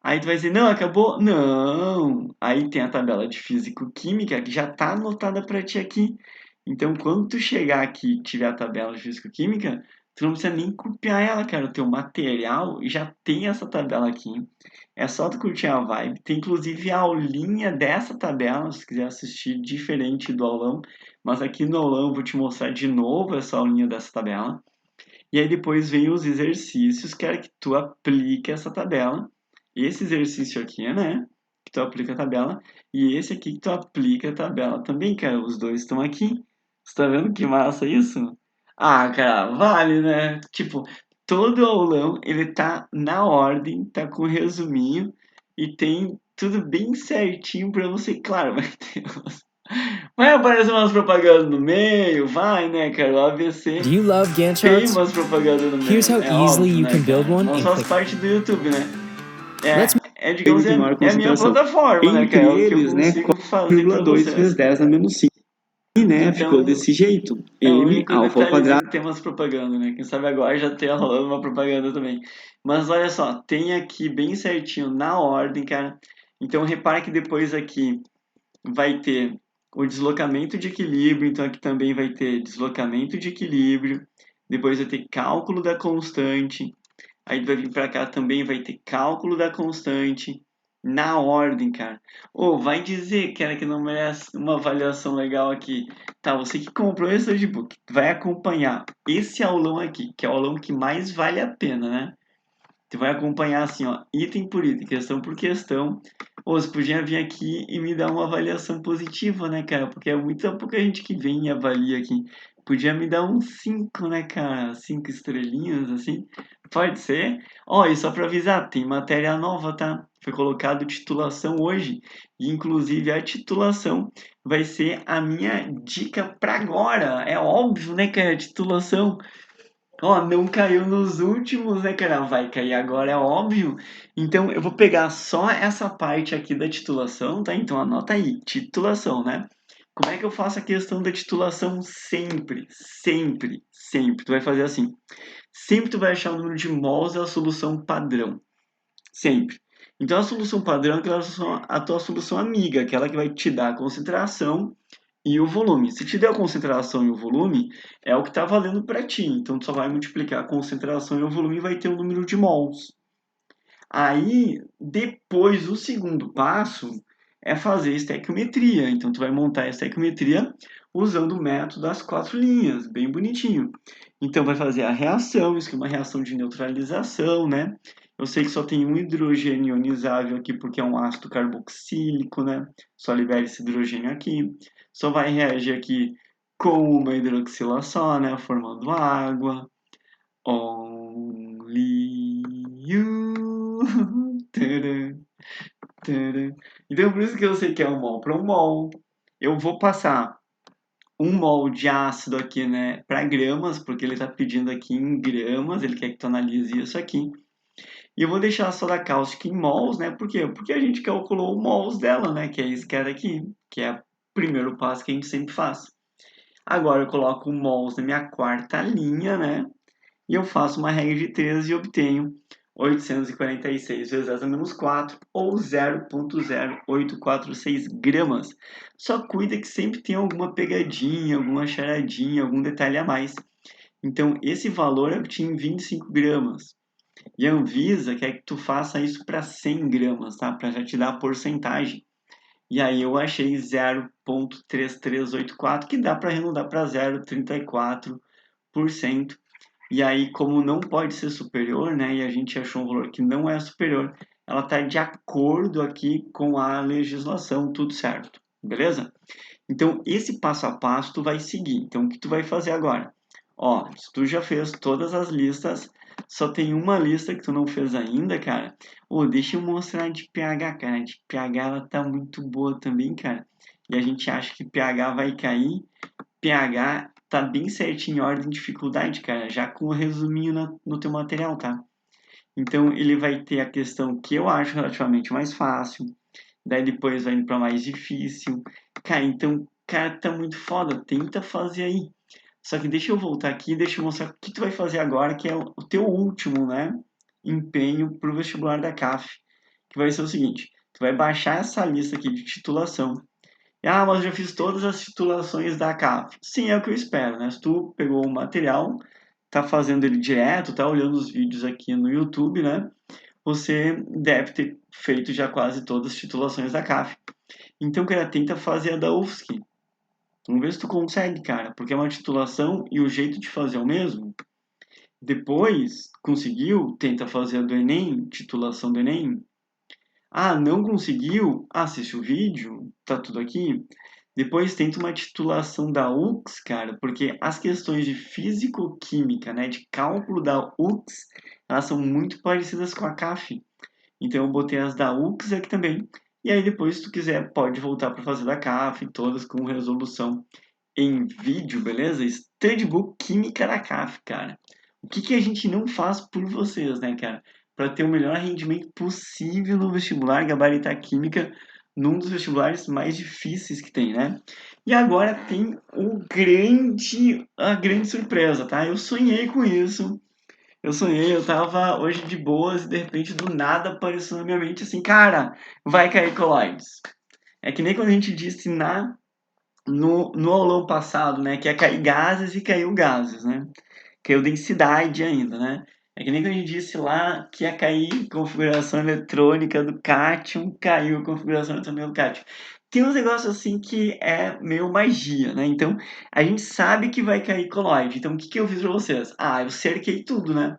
Speaker 1: Aí tu vai dizer, não, acabou? Não. Aí tem a tabela de físico-química que já está anotada para ti aqui. Então, quando tu chegar aqui e tiver a tabela de físico-química, Tu não precisa nem copiar ela, cara. O teu material já tem essa tabela aqui. É só tu curtir a vibe. Tem inclusive a aulinha dessa tabela, se quiser assistir diferente do aulão. Mas aqui no aulão eu vou te mostrar de novo essa aulinha dessa tabela. E aí depois vem os exercícios, quero que tu aplique essa tabela. Esse exercício aqui, né? Que tu aplica a tabela. E esse aqui que tu aplica a tabela também, cara. Os dois estão aqui. Você tá vendo que massa isso? Ah, cara, vale, né? Tipo, todo aulão, ele tá na ordem, tá com resuminho. E tem tudo bem certinho pra você. Claro, vai ter vai aparecer umas propagandas no meio, vai, né, cara? O ABC
Speaker 2: Do you love Gantt
Speaker 1: tem
Speaker 2: charts?
Speaker 1: umas propagandas no meio.
Speaker 2: Here's how
Speaker 1: É
Speaker 2: easily
Speaker 1: óbvio,
Speaker 2: you
Speaker 1: né,
Speaker 2: can build
Speaker 1: cara?
Speaker 2: one
Speaker 1: Não
Speaker 2: in
Speaker 1: faz
Speaker 2: Click.
Speaker 1: parte do YouTube, né?
Speaker 2: Let's
Speaker 1: Digamos,
Speaker 3: de maior
Speaker 1: é a minha
Speaker 3: concentração.
Speaker 1: plataforma, né, cara? É o que eu
Speaker 3: Entre eles, né,
Speaker 1: consigo fazer pra
Speaker 3: 4,2 vezes
Speaker 1: vocês.
Speaker 3: 10 a menos 5. E, né, ficou
Speaker 1: Então,
Speaker 3: desse jeito.
Speaker 1: é o
Speaker 3: M
Speaker 1: único
Speaker 3: alfa ao
Speaker 1: detalhezinho
Speaker 3: quadrado.
Speaker 1: que tem umas propagandas, né? Quem sabe agora já tenha rolando uma propaganda também. Mas olha só, tem aqui bem certinho na ordem, cara. Então repara que depois aqui vai ter o deslocamento de equilíbrio, então aqui também vai ter deslocamento de equilíbrio, depois vai ter cálculo da constante, aí vai vir para cá também vai ter cálculo da constante, na ordem, cara. Ou vai dizer, cara, que não merece uma avaliação legal aqui. Tá, você que comprou esse notebook, vai acompanhar esse aulão aqui, que é o aulão que mais vale a pena, né? Tu vai acompanhar assim, ó, item por item, questão por questão. Ou você podia vir aqui e me dar uma avaliação positiva, né, cara? Porque é muita pouca gente que vem e avalia aqui. Podia me dar um 5, né, cara? 5 estrelinhas, assim. Pode ser? Ó, e só pra avisar, tem matéria nova, tá? Foi colocado titulação hoje. E, inclusive, a titulação vai ser a minha dica pra agora. É óbvio, né, cara? Titulação. Ó, não caiu nos últimos, né, cara? Vai cair agora, é óbvio. Então, eu vou pegar só essa parte aqui da titulação, tá? Então, anota aí, titulação, né? Como é que eu faço a questão da titulação sempre? Sempre, sempre. Tu vai fazer assim. Sempre tu vai achar o número de mols da solução padrão. Sempre. Então, a solução padrão é a tua solução amiga, aquela que vai te dar a concentração e o volume. Se te der a concentração e o volume, é o que está valendo para ti. Então, tu só vai multiplicar a concentração e o volume e vai ter o número de mols. Aí, depois, o segundo passo é fazer estequiometria. Então, tu vai montar a estequiometria usando o método das 4 linhas, bem bonitinho. Então, vai fazer a reação, isso que é uma reação de neutralização, né? Eu sei que só tem um hidrogênio ionizável aqui porque é um ácido carboxílico, né? Só libera esse hidrogênio aqui. Só vai reagir aqui com uma hidroxila só, né? Formando água. Only you. Tcharam, tcharam. Então, por isso que eu sei que é um mol para um mol. Eu vou passar um mol de ácido aqui, né, para gramas, porque ele está pedindo aqui em gramas, ele quer que tu analise isso aqui. E eu vou deixar a soda cáustica em mols, né? Por quê? Porque a gente calculou o mols dela, né? Que é esse cara aqui, que é o primeiro passo que a gente sempre faz. Agora eu coloco o mols na minha quarta linha, né? E eu faço uma regra de 3 e obtenho 846 vezes 10 a menos 4 ou 0,0846 gramas. Só cuida que sempre tem alguma pegadinha, alguma charadinha, algum detalhe a mais. Então, esse valor eu tinha em 25 gramas. E a Anvisa quer que tu faça isso para 100 gramas, tá? Para já te dar a porcentagem. E aí eu achei 0,3384, que dá para arredondar para 0,34%. E aí, como não pode ser superior, né? E a gente achou um valor que não é superior, ela está de acordo aqui com a legislação, tudo certo. Beleza? Então, esse passo a passo tu vai seguir. Então, o que tu vai fazer agora? Ó, se tu já fez todas as listas, só tem uma lista que tu não fez ainda, cara. Ô, deixa eu mostrar de pH, cara. De pH ela tá muito boa também, cara. E a gente acha que pH vai cair. pH tá bem certinho em ordem de dificuldade, cara. Já com o resuminho no teu material, tá? Então, ele vai ter a questão que eu acho relativamente mais fácil. Daí depois vai indo para mais difícil. Cara, então, cara, tá muito foda. Tenta fazer aí. Só que deixa eu voltar aqui, deixa eu mostrar o que tu vai fazer agora, que é o teu último, né? Empenho pro vestibular da CAF. Que vai ser o seguinte: tu vai baixar essa lista aqui de titulação. Ah, mas eu já fiz todas as titulações da CAF. Sim, é o que eu espero, né? Se tu pegou o material, tá fazendo ele direto, tá olhando os vídeos aqui no YouTube, né? Você deve ter feito já quase todas as titulações da CAF. Então, cara, tenta fazer a da UFSC. Vamos ver se tu consegue, cara, porque é uma titulação e o jeito de fazer é o mesmo. Depois, conseguiu, tenta fazer a do Enem, titulação do Enem. Ah, não conseguiu? Assiste o vídeo, tá tudo aqui. Depois tenta uma titulação da UX, cara, porque as questões de físico-química, né, de cálculo da UX, elas são muito parecidas com a CAF. Então eu botei as da UX aqui também. E aí depois, se tu quiser, pode voltar para fazer da CAF, todas com resolução em vídeo, beleza? Studbook Química da CAF, cara. O que a gente não faz por vocês, né, cara? Para ter o melhor rendimento possível no vestibular, gabaritar química, num dos vestibulares mais difíceis que tem, né? E agora tem a grande surpresa, tá? Eu sonhei com isso. Eu tava hoje de boas e de repente do nada apareceu na minha mente assim, cara, vai cair colloides. É que nem quando a gente disse no aulão passado, né, que ia cair gases e caiu gases, né? Caiu densidade ainda, né? É que nem quando a gente disse lá que ia cair configuração eletrônica do cátion, caiu a configuração eletrônica do cátion. Tem uns negócios assim que é meio magia, né? Então, a gente sabe que vai cair coloide. Então, o que eu fiz pra vocês? Ah, eu cerquei tudo, né?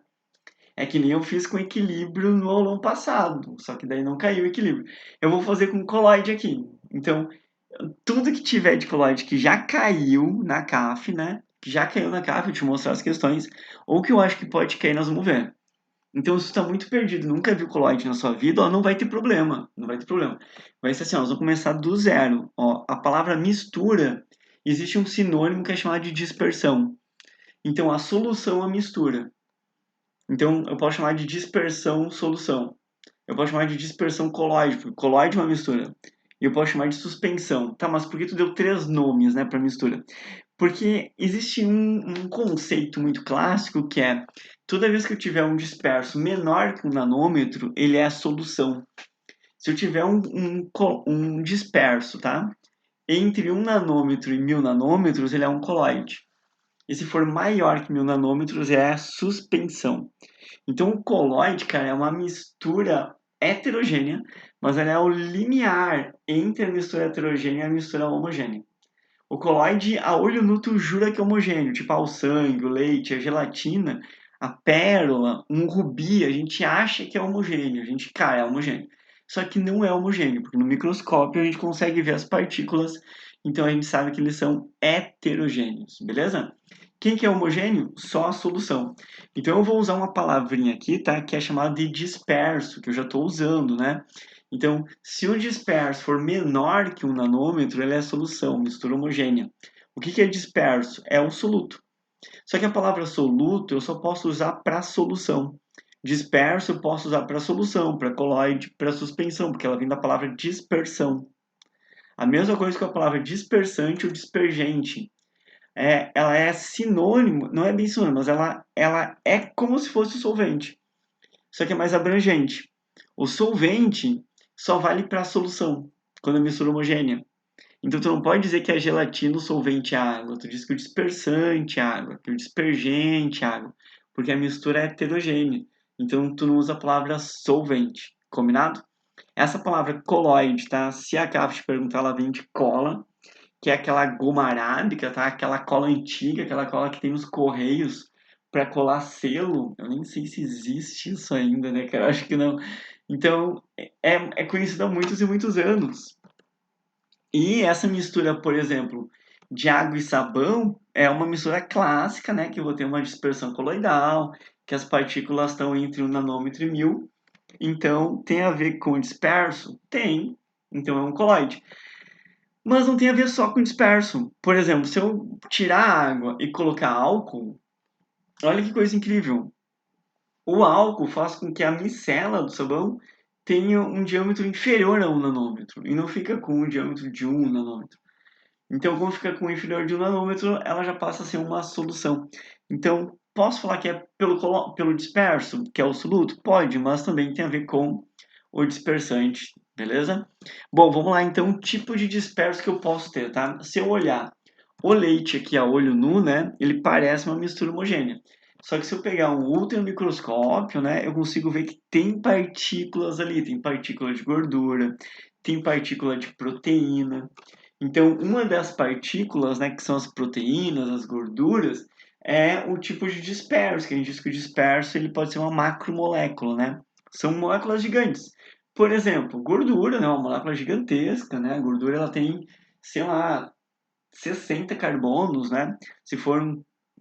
Speaker 1: É que nem eu fiz com equilíbrio no aulão passado, só que daí não caiu o equilíbrio. Eu vou fazer com coloide aqui. Então, tudo que tiver de coloide que já caiu na CAF, né? Que já caiu na CAF, eu te mostrar as questões, ou que eu acho que pode cair, nós vamos ver. Então, se você está muito perdido, nunca viu coloide na sua vida, ó, não vai ter problema. Não vai ter problema. Vai ser assim, ó, nós vamos começar do zero. Ó, a palavra mistura, existe um sinônimo que é chamado de dispersão. Então, a solução é a mistura. Então, eu posso chamar de dispersão solução. Eu posso chamar de dispersão coloide, porque coloide é uma mistura. E eu posso chamar de suspensão. Tá, mas por que tu deu 3 nomes, né, para mistura? Porque existe um conceito muito clássico que é toda vez que eu tiver um disperso menor que um nanômetro, ele é a solução. Se eu tiver um disperso, tá? Entre 1 nanômetro e 1000 nanômetros, ele é um coloide. E se for maior que 1000 nanômetros, é a suspensão. Então, o coloide, cara, é uma mistura heterogênea, mas ela é o limiar entre a mistura heterogênea e a mistura homogênea. O coloide, a olho nu, tu jura que é homogêneo, tipo o sangue, o leite, a gelatina, a pérola, um rubi, a gente acha que é homogêneo, a gente, cara, é homogêneo. Só que não é homogêneo, porque no microscópio a gente consegue ver as partículas, então a gente sabe que eles são heterogêneos, beleza? Quem que é homogêneo? Só a solução. Então eu vou usar uma palavrinha aqui, tá? Que é chamada de disperso, que eu já estou usando, né? Então, se o disperso for menor que 1 nanômetro, ele é solução, mistura homogênea. O que é disperso? É o soluto. Só que a palavra soluto eu só posso usar para solução. Disperso eu posso usar para solução, para coloide, para suspensão, porque ela vem da palavra dispersão. A mesma coisa com a palavra dispersante ou dispergente. Ela é sinônimo, não é bem sinônimo, mas ela é como se fosse o solvente. Só que é mais abrangente. O solvente só vale para a solução, quando é mistura homogênea. Então tu não pode dizer que a gelatina, o solvente é água. Tu diz que o dispersante é água, que o dispergente é água. Porque a mistura é heterogênea. Então tu não usa a palavra solvente. Combinado? Essa palavra coloide, tá? Se a CAF te perguntar, ela vem de cola, que é aquela goma arábica, tá? Aquela cola antiga, aquela cola que tem nos correios para colar selo. Eu nem sei se existe isso ainda, né, cara? Eu acho que não. Então, é conhecido há muitos e muitos anos. E essa mistura, por exemplo, de água e sabão é uma mistura clássica, né? Que eu vou ter uma dispersão coloidal, que as partículas estão entre 1 nanômetro e 1000. Então, tem a ver com disperso? Tem. Então, é um coloide. Mas não tem a ver só com disperso. Por exemplo, se eu tirar a água e colocar álcool, olha que coisa incrível. O álcool faz com que a micela do sabão tenha um diâmetro inferior a 1 nanômetro e não fica com um diâmetro de 1 nanômetro. Então, como fica com inferior de 1 nanômetro, ela já passa a ser uma solução. Então, posso falar que é pelo disperso, que é o soluto? Pode, mas também tem a ver com o dispersante, beleza? Bom, vamos lá então, tipo de disperso que eu posso ter, tá? Se eu olhar o leite aqui a olho nu, né, ele parece uma mistura homogênea. Só que se eu pegar um ultramicroscópio, né, eu consigo ver que tem partículas ali, tem partícula de gordura, tem partícula de proteína. Então, uma das partículas, né, que são as proteínas, as gorduras, é o tipo de disperso, que a gente diz que o disperso ele pode ser uma macromolécula, né? São moléculas gigantes. Por exemplo, gordura, né, uma molécula gigantesca, né? A gordura ela tem, sei lá, 60 carbonos, né? Se for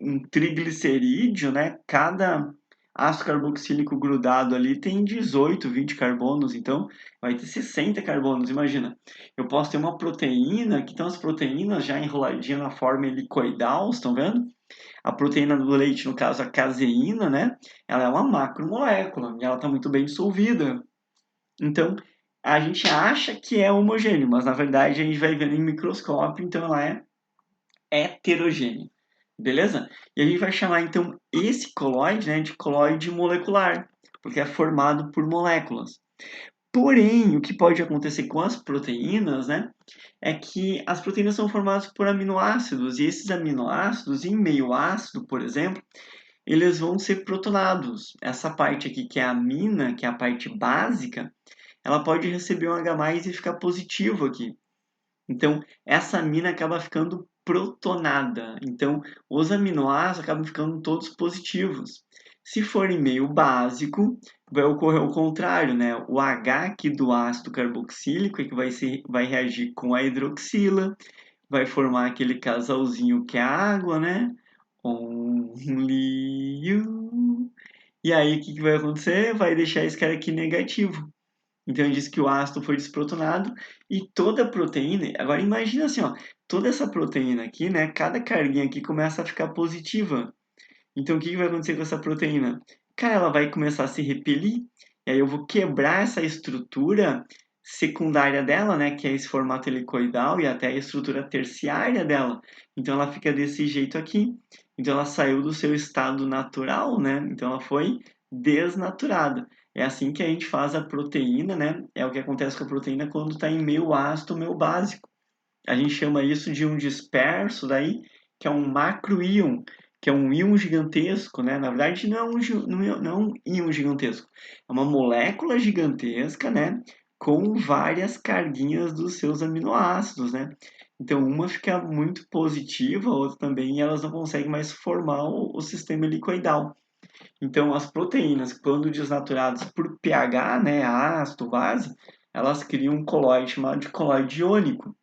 Speaker 1: um triglicerídeo, né? Cada ácido carboxílico grudado ali tem 18, 20 carbonos, então vai ter 60 carbonos, imagina. Eu posso ter uma proteína, que estão as proteínas já enroladinhas na forma helicoidal, estão vendo? A proteína do leite, no caso a caseína, né? Ela é uma macromolécula e ela está muito bem dissolvida. Então, a gente acha que é homogêneo, mas na verdade a gente vai vendo em microscópio, então ela é heterogêneo, beleza? E a gente vai chamar então esse colóide, né, de colóide molecular, porque é formado por moléculas. Porém, o que pode acontecer com as proteínas, né, é que as proteínas são formadas por aminoácidos e esses aminoácidos em meio ácido, por exemplo, eles vão ser protonados. Essa parte aqui que é a amina, que é a parte básica, ela pode receber um H+ e ficar positivo aqui. Então, essa amina acaba ficando protonada. Então, os aminoácidos acabam ficando todos positivos. Se for em meio básico, vai ocorrer o contrário, né? O H aqui do ácido carboxílico é que vai reagir com a hidroxila, vai formar aquele casalzinho que é a água, né? Only you. E aí, o que vai acontecer? Vai deixar esse cara aqui negativo. Então ele diz que o ácido foi desprotonado e toda a proteína. Agora imagina assim, ó, toda essa proteína aqui, né? Cada carguinha aqui começa a ficar positiva. Então o que vai acontecer com essa proteína? Cara, ela vai começar a se repelir. E aí eu vou quebrar essa estrutura secundária dela, né? Que é esse formato helicoidal e até a estrutura terciária dela. Então ela fica desse jeito aqui. Então ela saiu do seu estado natural, né? Então ela foi desnaturada. É assim que a gente faz a proteína, né? É o que acontece com a proteína quando está em meio ácido, meio básico. A gente chama isso de um disperso daí, que é um macroíon, que é um íon gigantesco, né? Na verdade, não é um íon gigantesco, é uma molécula gigantesca, né? Com várias carguinhas dos seus aminoácidos, né? Então, uma fica muito positiva, a outra também, e elas não conseguem mais formar o sistema helicoidal. Então, as proteínas, quando desnaturadas por pH, né, ácido, base, elas criam um colóide chamado de colóide iônico.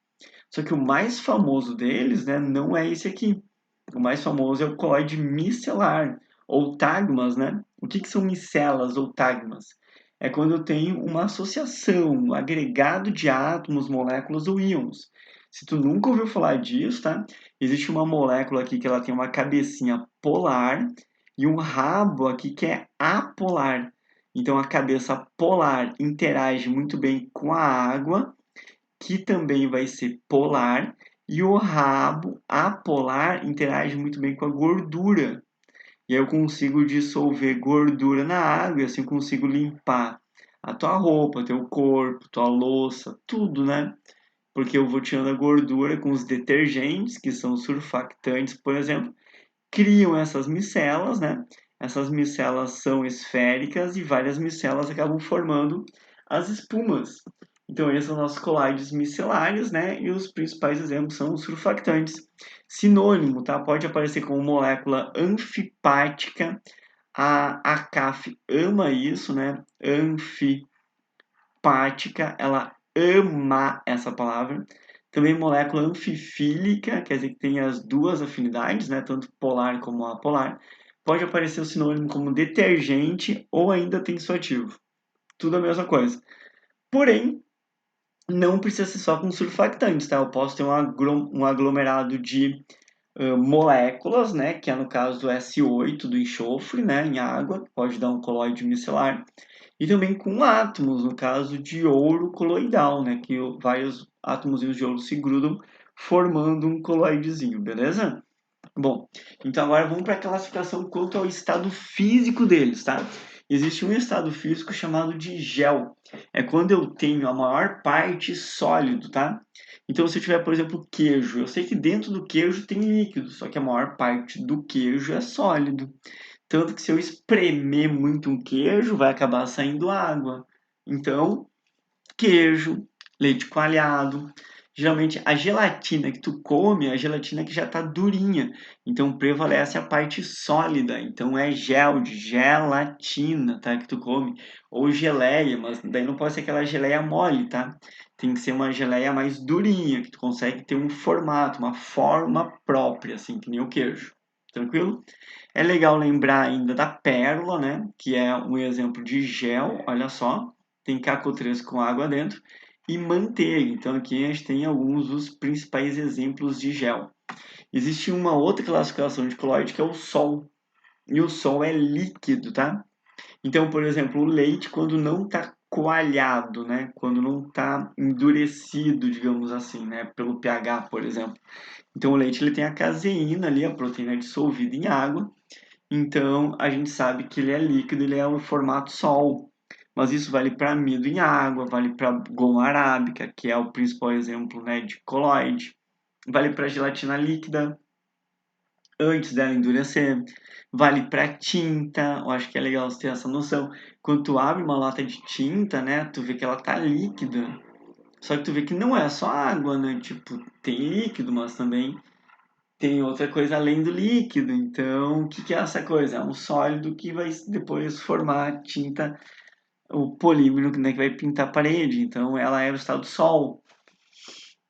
Speaker 1: Só que o mais famoso deles, né, não é esse aqui. O mais famoso é o colóide micelar, ou tagmas, né? O que são micelas ou tagmas? É quando eu tenho uma associação, um agregado de átomos, moléculas ou íons. Se tu nunca ouviu falar disso, tá? Existe uma molécula aqui que ela tem uma cabecinha polar e um rabo aqui que é apolar. Então a cabeça polar interage muito bem com a água, que também vai ser polar, e o rabo apolar interage muito bem com a gordura. E aí eu consigo dissolver gordura na água e assim eu consigo limpar a tua roupa, teu corpo, tua louça, tudo, né? Porque eu vou tirando a gordura com os detergentes, que são surfactantes, por exemplo, criam essas micelas, né? Essas micelas são esféricas e várias micelas acabam formando as espumas. Então, esses são nossos colóides micelares, né? E os principais exemplos são os surfactantes. Sinônimo, tá? Pode aparecer como molécula anfipática. A ACAF ama isso, né? Anfipática, ela ama essa palavra. Também molécula anfifílica, quer dizer que tem as duas afinidades, né? Tanto polar como apolar. Pode aparecer o sinônimo como detergente ou ainda tensoativo. Tudo a mesma coisa. Porém, não precisa ser só com surfactantes, tá? Eu posso ter um aglomerado de moléculas, né? Que é no caso do S8 do enxofre, né? Em água, pode dar um colóide micelar. E também com átomos, no caso de ouro coloidal, né? Que vários átomos de ouro se grudam formando um coloidezinho, beleza? Bom, então agora vamos para a classificação quanto ao estado físico deles, tá? Existe um estado físico chamado de gel. É quando eu tenho a maior parte sólido, tá? Então, se eu tiver, por exemplo, queijo, eu sei que dentro do queijo tem líquido, só que a maior parte do queijo é sólido. Tanto que se eu espremer muito um queijo, vai acabar saindo água. Então, queijo, leite coalhado. Geralmente a gelatina que tu come é a gelatina que já está durinha. Então prevalece a parte sólida. Então é gel de gelatina, tá? Que tu come. Ou geleia, mas daí não pode ser aquela geleia mole, tá? Tem que ser uma geleia mais durinha, que tu consegue ter um formato, uma forma própria, assim, que nem o queijo. Tranquilo? É legal lembrar ainda da pérola, né? Que é um exemplo de gel, olha só. Tem cacotresco com água dentro. E manteiga. Então aqui a gente tem alguns dos principais exemplos de gel. Existe uma outra classificação de colóide que é o sol. E o sol é líquido, tá? Então, por exemplo, o leite quando não está coalhado, né? Quando não está endurecido, digamos assim, né? Pelo pH, por exemplo. Então o leite ele tem a caseína ali, a proteína dissolvida em água. Então, a gente sabe que ele é líquido, ele é o formato sol. Mas isso vale para amido em água, vale para goma arábica, que é o principal exemplo, né, de colóide. Vale para gelatina líquida, antes dela endurecer. Vale para tinta, eu acho que é legal você ter essa noção. Quando tu abre uma lata de tinta, né, tu vê que ela tá líquida. Só que tu vê que não é só água, né? Tipo, tem líquido, mas também tem outra coisa além do líquido. Então, o que que é essa coisa? É um sólido que vai depois formar tinta, o polímero, né, que vai pintar a parede. Então, ela é o estado sol.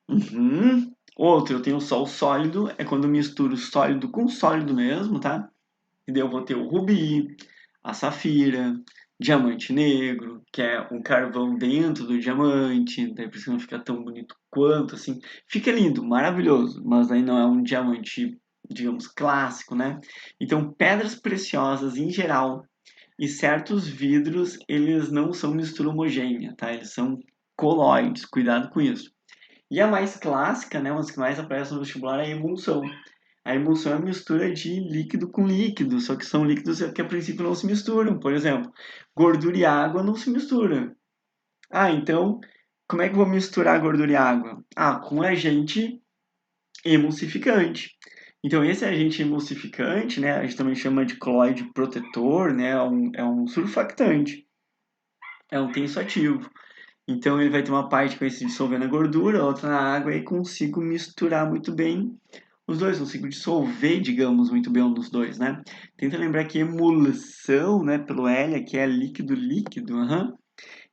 Speaker 1: Uhum. Outro, eu tenho o sol sólido, é quando eu misturo sólido com sólido mesmo, tá? E daí eu vou ter o rubi, a safira, diamante negro, que é um carvão dentro do diamante, daí por isso que não fica tão bonito quanto, assim. Fica lindo, maravilhoso, mas aí não é um diamante, digamos, clássico, né? Então, pedras preciosas em geral e certos vidros, eles não são mistura homogênea, tá? Eles são colóides, cuidado com isso. E a mais clássica, né, uma das que mais aparece no vestibular é a emulsão. A emulsão é a mistura de líquido com líquido, só que são líquidos que a princípio não se misturam. Por exemplo, gordura e água não se misturam. Ah, então, como é que eu vou misturar gordura e água? Ah, com agente emulsificante. Então, esse agente emulsificante, né, a gente também chama de colóide protetor, né, é um surfactante, é um tensoativo. Então, ele vai ter uma parte que vai se dissolver na gordura, outra na água, e consigo misturar muito bem os dois, consigo dissolver, digamos, muito bem um dos dois, né? Tenta lembrar que emulsão, né, pelo L, aqui é líquido-líquido, aham.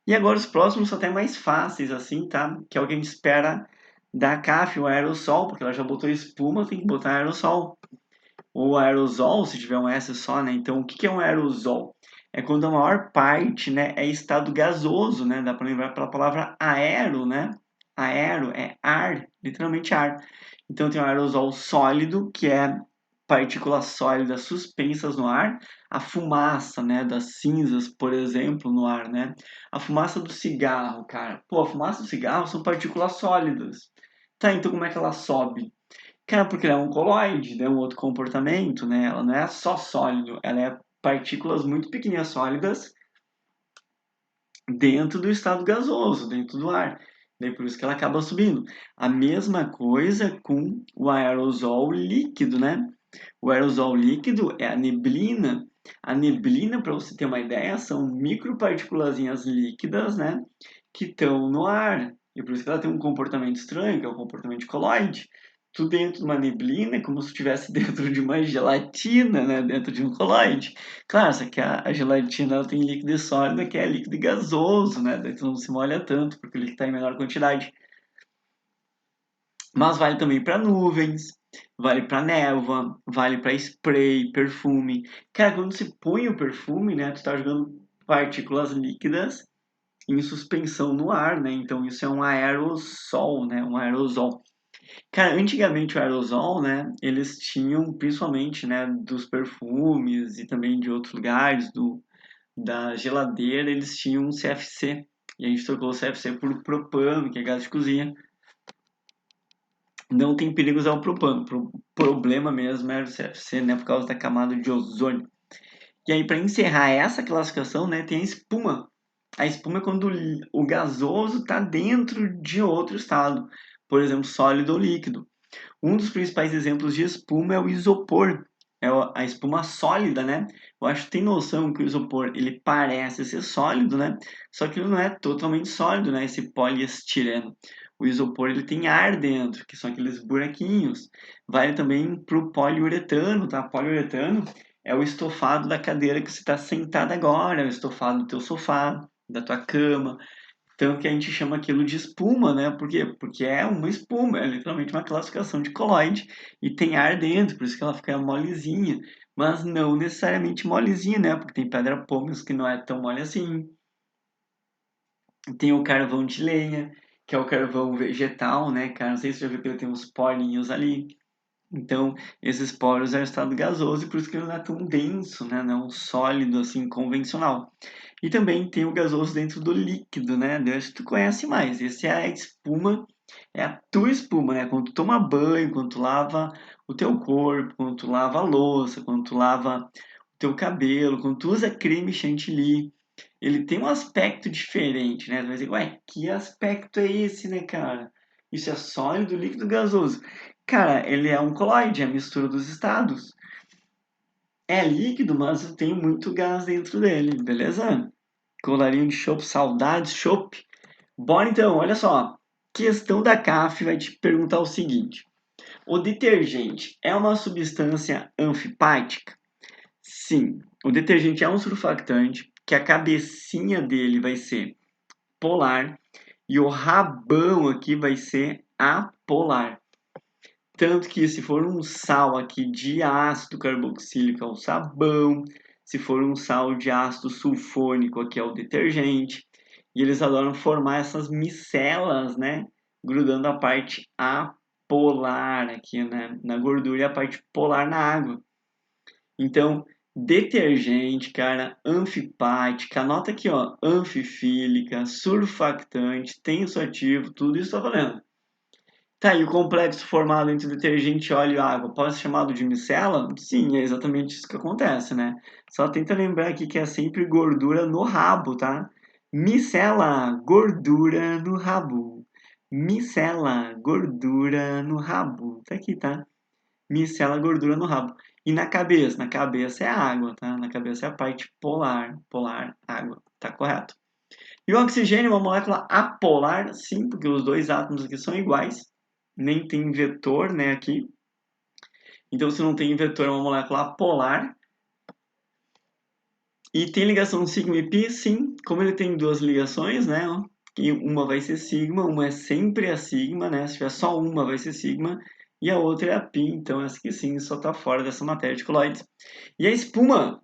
Speaker 1: E agora os próximos são até mais fáceis, assim, tá? Que é o que a gente espera da CAF, o aerossol, porque ela já botou espuma, tem que botar aerossol. Ou aerosol, se tiver um S só, né? Então, o que é um aerosol? É quando a maior parte, né, é estado gasoso, né? Dá para lembrar pela palavra aero, né? Aero é ar, literalmente ar. Então, tem o aerosol sólido, que é partículas sólidas suspensas no ar. A fumaça, né, das cinzas, por exemplo, no ar, né? A fumaça do cigarro, cara. Pô, a fumaça do cigarro são partículas sólidas. Tá, então como é que ela sobe? Cara, porque ela é um coloide, né? Um outro comportamento, né? Ela não é só sólido, ela é partículas muito pequenas sólidas dentro do estado gasoso, dentro do ar. Daí por isso que ela acaba subindo. A mesma coisa com o aerosol líquido, né? O aerosol líquido é a neblina. A neblina, para você ter uma ideia, são micropartículas líquidas, né? Que estão no ar. E por isso que ela tem um comportamento estranho, que é o comportamento de coloide. Tu dentro de uma neblina é como se estivesse dentro de uma gelatina, né? Dentro de um coloide. Claro, só que a gelatina ela tem líquido e sólido, que é líquido e gasoso, né? Daí tu não se molha tanto, porque ele está em menor quantidade. Mas vale também para nuvens, vale para névoa, vale para spray, perfume. Cara, quando você põe o perfume, né? Tu tá jogando partículas líquidas em suspensão no ar, né? Então isso é um aerossol, né? Um aerosol. Cara, antigamente o aerosol, né? Eles tinham, principalmente, né? Dos perfumes e também de outros lugares, da geladeira, eles tinham um CFC. E a gente trocou o CFC por propano, que é gás de cozinha. Não tem perigo usar o propano. O problema mesmo era o CFC, né? Por causa da camada de ozônio. E aí, para encerrar essa classificação, né? Tem a espuma. A espuma é quando o gasoso está dentro de outro estado, por exemplo, sólido ou líquido. Um dos principais exemplos de espuma é o isopor. a espuma sólida, né? Eu acho que tem noção que o isopor, ele parece ser sólido, né? Só que ele não é totalmente sólido, né? Esse poliestireno. O isopor, ele tem ar dentro, que são aqueles buraquinhos. Vale também para o poliuretano, tá? Poliuretano é o estofado da cadeira que você está sentado agora, é o estofado do teu sofá, da tua cama. Tanto que a gente chama aquilo de espuma, né? Por quê? Porque é uma espuma, é literalmente uma classificação de colloide e tem ar dentro, por isso que ela fica molezinha. Mas não necessariamente molezinha, né? Porque tem pedra pómez que não é tão mole assim. Tem o carvão de lenha, que é o carvão vegetal, né, cara? Não sei se você já viu que ele tem uns porinhos ali. Então, esses poros é o estado gasoso e por isso que ele não é tão denso, né? Não é um sólido assim convencional. E também tem o gasoso dentro do líquido, né? Eu acho que tu conhece mais. Esse é a espuma, é a tua espuma, né? Quando tu toma banho, quando tu lava o teu corpo, quando tu lava a louça, quando tu lava o teu cabelo, quando tu usa creme chantilly, ele tem um aspecto diferente, né? Tu vai dizer, ué, que aspecto é esse, né, cara? Isso é sólido, líquido, gasoso. Cara, ele é um colloide, é a mistura dos estados. É líquido, mas tem muito gás dentro dele, beleza? Colarinho de chopp, saudades, chopp. Bora então, olha só. Questão da CAF vai te perguntar o seguinte: o detergente é uma substância anfipática? Sim, o detergente é um surfactante que a cabecinha dele vai ser polar e o rabão aqui vai ser apolar. Tanto que se for um sal aqui de ácido carboxílico é o sabão, se for um sal de ácido sulfônico aqui é o detergente. E eles adoram formar essas micelas, né? Grudando a parte apolar aqui, né? Na gordura e a parte polar na água. Então, detergente, cara, anfipática, anota aqui, ó, anfifílica, surfactante, tensoativo, tudo isso tá valendo. Tá, e o complexo formado entre detergente, óleo e água pode ser chamado de micela? Sim, é exatamente isso que acontece, né? Só tenta lembrar aqui que é sempre gordura no rabo, tá? Micela, gordura no rabo. Micela, gordura no rabo. Tá aqui, tá? Micela, gordura no rabo. E na cabeça? Na cabeça é água, tá? Na cabeça é a parte polar. Polar, água. Tá correto. E o oxigênio é uma molécula apolar? Sim, porque os dois átomos aqui são iguais. Nem tem vetor, né, aqui. Então, se não tem vetor, é uma molécula apolar. E tem ligação sigma e pi? Sim. Como ele tem duas ligações, né? E uma vai ser sigma, uma é sempre a sigma, né? Se tiver só uma, vai ser sigma. E a outra é a pi. Então, essa aqui sim, só está fora dessa matéria de colóides. E a espuma,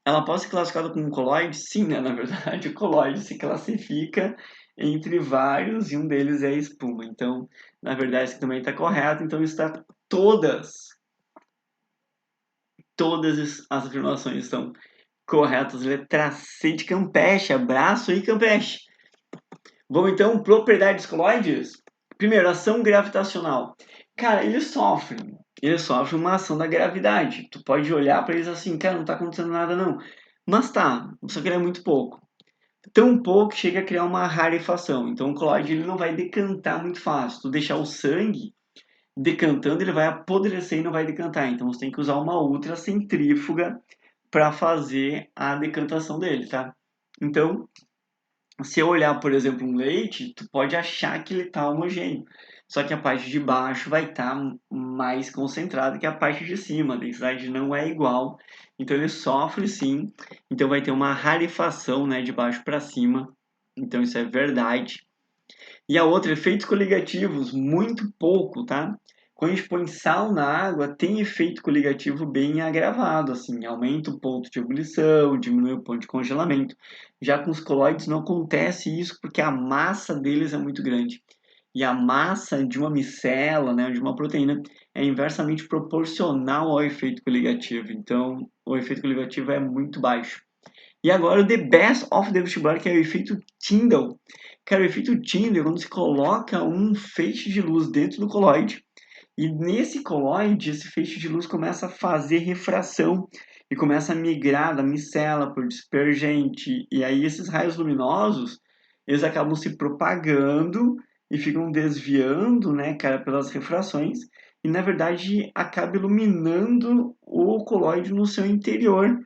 Speaker 1: ela pode ser classificada como um colóide? Sim, né? Na verdade, o colóide se classifica entre vários e um deles é a espuma. Então, na verdade, isso também está correto. Então, está todas as afirmações estão corretas. Letra C de Campeche. Abraço aí, Campeche. Vamos então, propriedades colóides? Primeiro, ação gravitacional. Cara, eles sofrem uma ação da gravidade. Tu pode olhar para eles assim, cara, não está acontecendo nada não. Mas tá, só que ele é muito pouco. Tão pouco que chega a criar uma rarefação. Então o colóide ele não vai decantar muito fácil. Tu deixar o sangue decantando, ele vai apodrecer e não vai decantar. Então você tem que usar uma ultracentrífuga para fazer a decantação dele, tá? Então, se eu olhar, por exemplo, um leite, tu pode achar que ele está homogêneo. Só que a parte de baixo vai estar mais concentrada que a parte de cima. A densidade não é igual. Então ele sofre sim. Então vai ter uma rarefação, né, de baixo para cima. Então isso é verdade. E a outra, efeitos coligativos, muito pouco, tá? Quando a gente põe sal na água, tem efeito coligativo bem agravado, assim, aumenta o ponto de ebulição, diminui o ponto de congelamento. Já com os colóides não acontece isso porque a massa deles é muito grande. E a massa de uma micela, né, de uma proteína, é inversamente proporcional ao efeito coligativo. Então, o efeito coligativo é muito baixo. E agora o the best of the vestibular, que é o efeito Tyndall. Cara, o efeito Tyndall é quando se coloca um feixe de luz dentro do colóide e nesse colóide esse feixe de luz começa a fazer refração e começa a migrar da micela por dispergente. E aí esses raios luminosos, eles acabam se propagando e ficam desviando, né, cara, pelas refrações. e, na verdade, acaba iluminando o coloide no seu interior.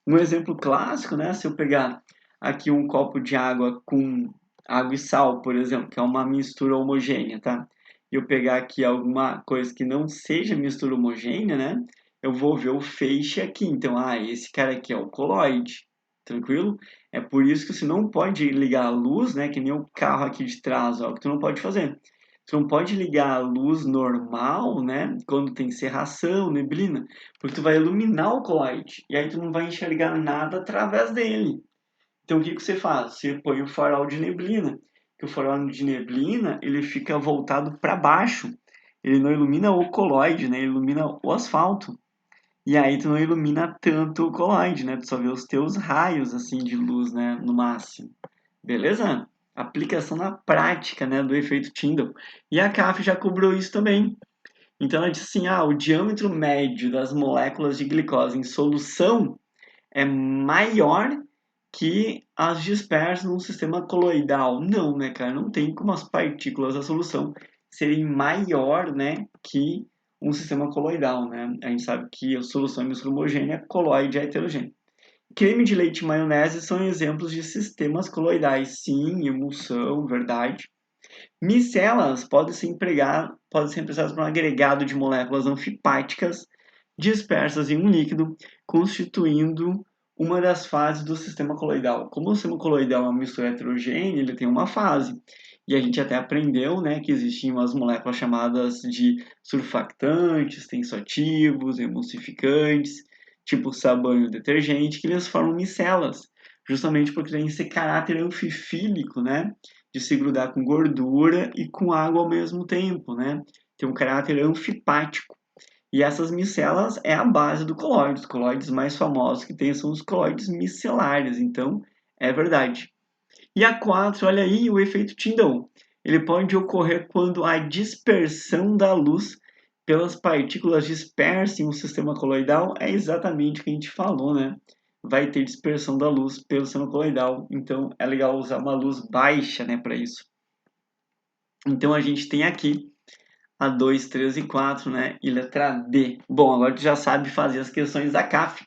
Speaker 1: Um exemplo clássico, né? Se eu pegar aqui um copo de água com água e sal, por exemplo, que é uma mistura homogênea, tá? E eu pegar aqui alguma coisa que não seja mistura homogênea, né? Eu vou ver o feixe aqui. Então, esse cara aqui é o coloide. Tranquilo? É por isso que você não pode ligar a luz, né? Que nem o carro aqui de trás, ó, que tu não pode fazer. Tu não pode ligar a luz normal, né? Quando tem cerração, neblina, porque tu vai iluminar o coloide. E aí tu não vai enxergar nada através dele. Então o que você faz? Você põe o farol de neblina. Que o farol de neblina, ele fica voltado para baixo. Ele não ilumina o coloide, né? Ele ilumina o asfalto. E aí tu não ilumina tanto o coloide, né? Tu só vê os teus raios, assim, de luz, né? No máximo. Beleza? Aplicação na prática, né? Do efeito Tyndall. E a CAF já cobrou isso também. Então ela disse assim, o diâmetro médio das moléculas de glicose em solução é maior que as dispersas num sistema coloidal. Não, né, cara? Não tem como as partículas da solução serem maior, né, que um sistema coloidal, né? A gente sabe que a solução é mistura homogênea, coloide é heterogêneo. Creme de leite e maionese são exemplos de sistemas coloidais. Sim, emulsão, verdade. Micelas podem ser empregadas para um agregado de moléculas anfipáticas dispersas em um líquido, constituindo uma das fases do sistema coloidal. Como o sistema coloidal é uma mistura heterogênea, ele tem uma fase. E a gente até aprendeu, né, que existiam umas moléculas chamadas de surfactantes, tensoativos, emulsificantes, tipo sabão e detergente, que eles formam micelas, justamente porque tem esse caráter anfifílico, né, de se grudar com gordura e com água ao mesmo tempo, né? Tem um caráter anfipático. E essas micelas é a base do colóide. Os colóides mais famosos que tem são os colóides micelares, então é verdade. E a 4, olha aí o efeito Tyndall. Ele pode ocorrer quando a dispersão da luz pelas partículas dispersas em um sistema coloidal é exatamente o que a gente falou, né? Vai ter dispersão da luz pelo sistema coloidal, então é legal usar uma luz baixa, né, para isso. Então a gente tem aqui a 2, 3 e 4, né? E letra D. Bom, agora tu já sabe fazer as questões da CAF.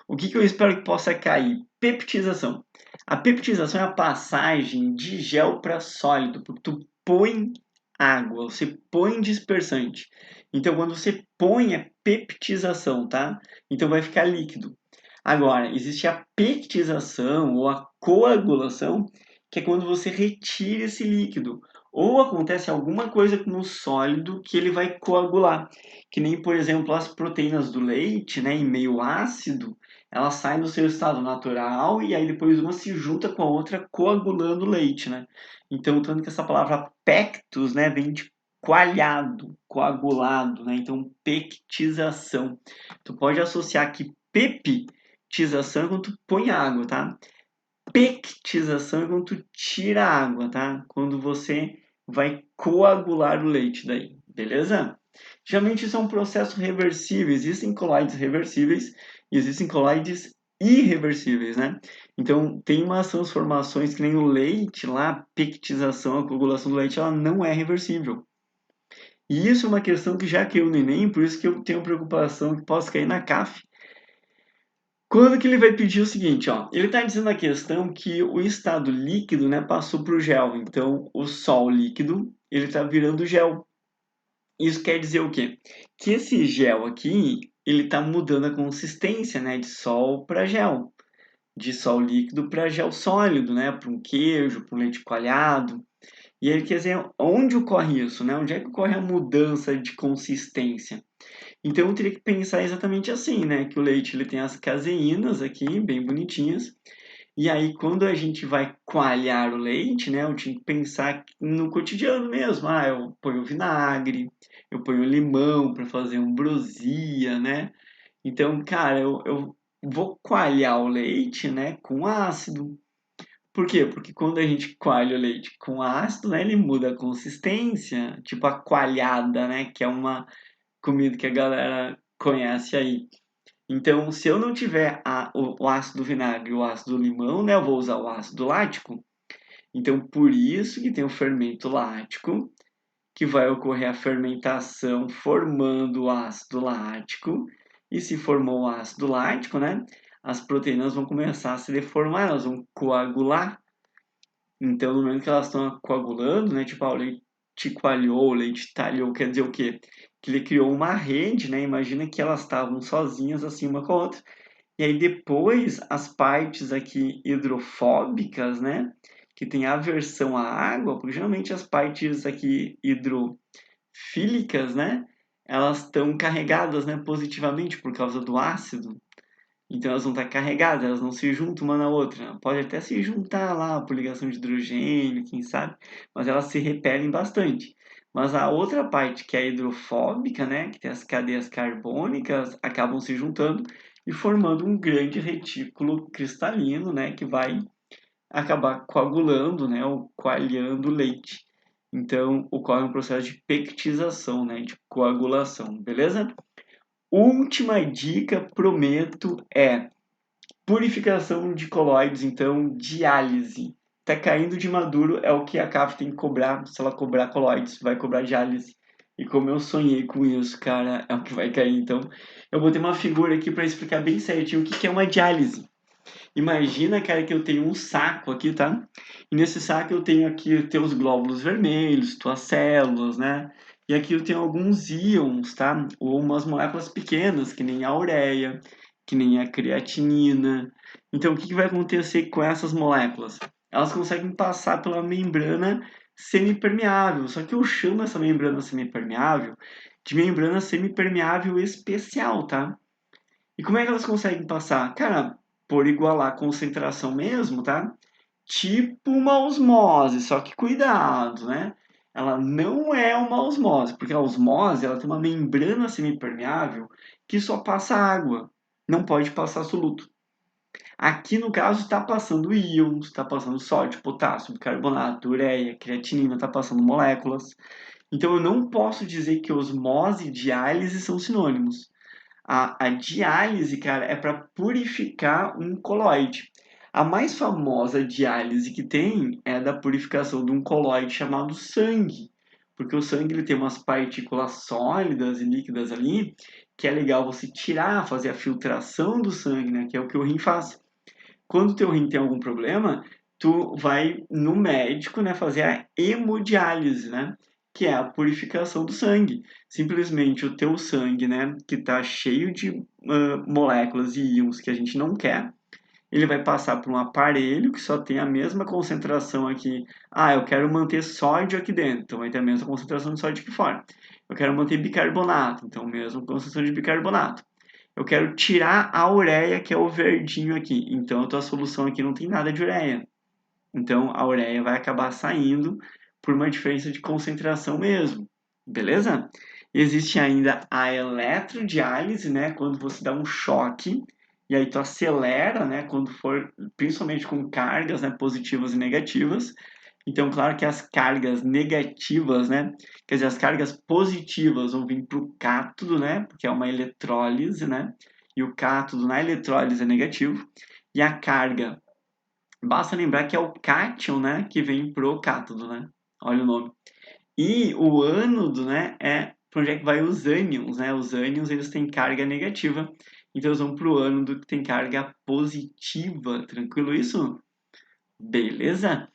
Speaker 1: O que eu espero que possa cair? Peptização. A peptização é a passagem de gel para sólido, porque tu põe água, você põe dispersante. Então, quando você põe, é peptização, tá? Então, vai ficar líquido. Agora, existe a pectização ou a coagulação, que é quando você retira esse líquido. Ou acontece alguma coisa com o sólido que ele vai coagular. Que nem, por exemplo, as proteínas do leite, né, em meio ácido, elas saem do seu estado natural e aí depois uma se junta com a outra coagulando o leite, né? Então, tanto que essa palavra pectus, né, vem de coalhado, coagulado, né? Então, pectização. Tu pode associar aqui peptização é quando tu põe água, tá? Pectização é quando tu tira a água, tá? Quando você vai coagular o leite daí, beleza? Geralmente isso é um processo reversível. Existem coloides reversíveis e existem coloides irreversíveis, né? Então, tem umas transformações que nem o leite lá, a pectização, a coagulação do leite, ela não é reversível. E isso é uma questão que já caiu no Enem, por isso que eu tenho preocupação que possa cair na CAF. Quando que ele vai pedir o seguinte, ó, ele está dizendo na questão que o estado líquido, né, passou para o gel. Então, o sol líquido, ele está virando gel. Isso quer dizer o quê? Que esse gel aqui, ele está mudando a consistência, né, de sol para gel. De sol líquido para gel sólido, né, para um queijo, para um leite coalhado. E ele quer dizer onde ocorre isso, né? Onde é que ocorre a mudança de consistência? Então eu teria que pensar exatamente assim, né? Que o leite ele tem as caseínas aqui, bem bonitinhas. E aí quando a gente vai coalhar o leite, né? Eu tinha que pensar no cotidiano mesmo. Eu ponho vinagre, eu ponho limão para fazer ambrosia, né? Então, cara, eu vou coalhar o leite, né? Com ácido. Por quê? Porque quando a gente coalha o leite com ácido, né? Ele muda a consistência, tipo a coalhada, né? Que é uma comida que a galera conhece aí. Então, se eu não tiver o ácido vinagre e o ácido limão, né, eu vou usar o ácido lático. Então, por isso que tem o fermento lático, que vai ocorrer a fermentação formando o ácido lático. E se formou o ácido lático, né, as proteínas vão começar a se deformar, elas vão coagular. Então, no momento que elas estão coagulando, né, tipo, o leite coalhou, o leite talhou, quer dizer o quê? Que ele criou uma rede, né? Imagina que elas estavam sozinhas assim uma com a outra. E aí depois as partes aqui hidrofóbicas, né, que tem aversão à água, porque geralmente as partes aqui hidrofílicas, né, elas estão carregadas, né, positivamente por causa do ácido. Então elas vão estar carregadas, elas não se juntam uma na outra. Pode até se juntar lá por ligação de hidrogênio, quem sabe, mas elas se repelem bastante. Mas a outra parte, que é a hidrofóbica, né, que tem as cadeias carbônicas, acabam se juntando e formando um grande retículo cristalino, né, que vai acabar coagulando, né, ou coalhando o leite. Então, ocorre um processo de pectização, né, de coagulação, beleza? Última dica, prometo, é purificação de colóides, então diálise. Tá caindo de maduro é o que a CAF tem que cobrar. Se ela cobrar colóides, vai cobrar diálise. E como eu sonhei com isso, cara, é o que vai cair. Então, eu botei uma figura aqui para explicar bem certinho o que é uma diálise. Imagina, cara, que eu tenho um saco aqui, tá? E nesse saco eu tenho aqui teus glóbulos vermelhos, tuas células, né? E aqui eu tenho alguns íons, tá? Ou umas moléculas pequenas, que nem a ureia, que nem a creatinina. Então, o que vai acontecer com essas moléculas? Elas conseguem passar pela membrana semipermeável. Só que eu chamo essa membrana semipermeável de membrana semipermeável especial, tá? E como é que elas conseguem passar? Cara, por igualar a concentração mesmo, tá? Tipo uma osmose, só que cuidado, né? Ela não é uma osmose, porque a osmose ela tem uma membrana semipermeável que só passa água, não pode passar soluto. Aqui no caso está passando íons, está passando sódio, potássio, bicarbonato, ureia, creatinina, está passando moléculas. Então eu não posso dizer que osmose e diálise são sinônimos. A diálise, cara, é para purificar um coloide. A mais famosa diálise que tem é da purificação de um coloide chamado sangue. Porque o sangue ele tem umas partículas sólidas e líquidas ali, que é legal você tirar, fazer a filtração do sangue, né? Que é o que o rim faz. Quando o teu rim tem algum problema, tu vai no médico, né, fazer a hemodiálise, né? Que é a purificação do sangue. Simplesmente o teu sangue, né, que está cheio de moléculas e íons que a gente não quer, ele vai passar por um aparelho que só tem a mesma concentração aqui. Ah, eu quero manter sódio aqui dentro, então vai ter a mesma concentração de sódio aqui fora. Eu quero manter bicarbonato, então mesma concentração de bicarbonato. Eu quero tirar a ureia, que é o verdinho aqui. Então, a tua solução aqui não tem nada de ureia. Então, a ureia vai acabar saindo por uma diferença de concentração mesmo. Beleza? Existe ainda a eletrodiálise, né? Quando você dá um choque e aí tu acelera, né? Quando for, principalmente com cargas, né? Positivas e negativas. Então, claro que as cargas negativas, né? Quer dizer, as cargas positivas vão vir para o cátodo, né? Porque é uma eletrólise, né? E o cátodo na eletrólise é negativo. E a carga, basta lembrar que é o cátion, né? Que vem pro cátodo, né? Olha o nome. E o ânodo, né? É para onde é que vai os ânions, né? Os ânions, eles têm carga negativa. Então, eles vão para o ânodo que tem carga positiva. Tranquilo isso? Beleza?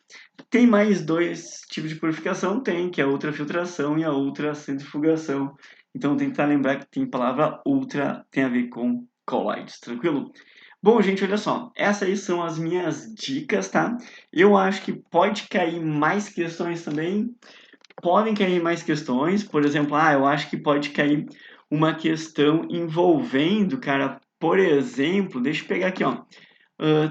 Speaker 1: Tem mais dois tipos de purificação? Tem, que é a ultrafiltração e a ultracentrifugação. Então, tentar lembrar que tem palavra ultra, tem a ver com colloids, tranquilo? Bom, gente, olha só. Essas aí são as minhas dicas, tá? Eu acho que pode cair mais questões também. Podem cair mais questões. Por exemplo, eu acho que pode cair uma questão envolvendo, cara, por exemplo, deixa eu pegar aqui, ó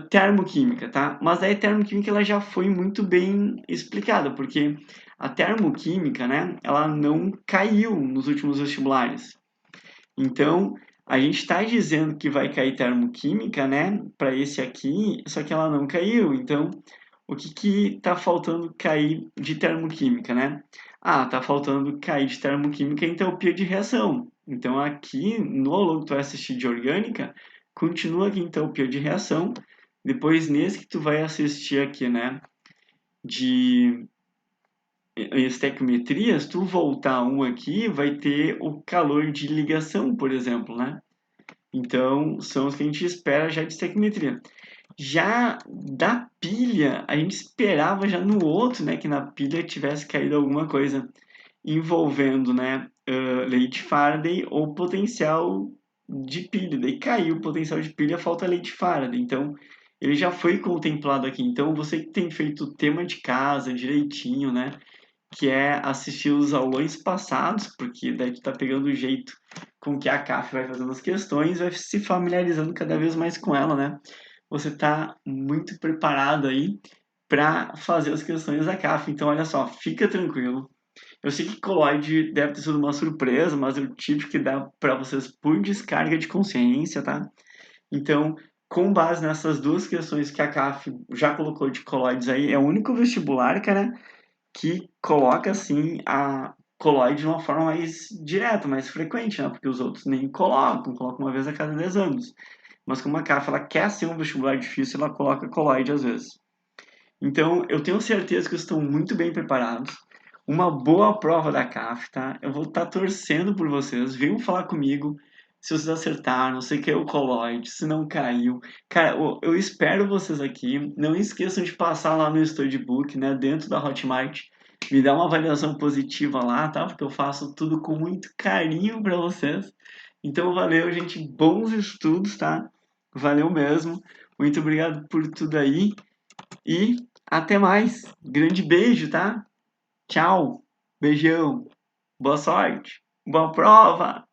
Speaker 1: termoquímica, tá? Mas aí a termoquímica ela já foi muito bem explicada, porque a termoquímica, né, ela não caiu nos últimos vestibulares. Então, a gente está dizendo que vai cair termoquímica, né, para esse aqui, só que ela não caiu. Então, o que que tá faltando cair de termoquímica, né? Tá faltando cair de termoquímica a entalpia de reação. Então, aqui no aluno que tu vai assistir de orgânica, continua aqui entalpia de reação. Depois, nesse que tu vai assistir aqui, né, de estequiometria, se tu voltar um aqui, vai ter o calor de ligação, por exemplo, né? Então, são os que a gente espera já de estequiometria. Já da pilha, a gente esperava já no outro, né, que na pilha tivesse caído alguma coisa envolvendo, né, lei de Faraday ou potencial de pilha. Daí caiu o potencial de pilha, falta a lei de Faraday. Então, ele já foi contemplado aqui. Então, você que tem feito o tema de casa direitinho, né, que é assistir os aulões passados, porque daí tu tá pegando o jeito com que a CAF vai fazendo as questões, vai se familiarizando cada vez mais com ela, né? Você tá muito preparado aí para fazer as questões da CAF. Então, olha só, fica tranquilo. Eu sei que coloide deve ter sido uma surpresa, mas eu tive que dar para vocês por descarga de consciência, tá? Então, com base nessas duas questões que a CAF já colocou de coloides aí, é o único vestibular, cara, que coloca assim a coloide de uma forma mais direta, mais frequente, né? Porque os outros nem colocam uma vez a cada 10 anos. Mas como a CAF ela quer ser um vestibular difícil, ela coloca coloide às vezes. Então, eu tenho certeza que estão muito bem preparados. Uma boa prova da CAF, tá? Eu vou estar torcendo por vocês. Venham falar comigo se vocês acertaram, se caiu o coloide, se não caiu. Cara, eu espero vocês aqui. Não esqueçam de passar lá no Studbook, né? Dentro da Hotmart. Me dá uma avaliação positiva lá, tá? Porque eu faço tudo com muito carinho para vocês. Então, valeu, gente. Bons estudos, tá? Valeu mesmo. Muito obrigado por tudo aí. E até mais. Grande beijo, tá? Tchau. Beijão. Boa sorte. Boa prova.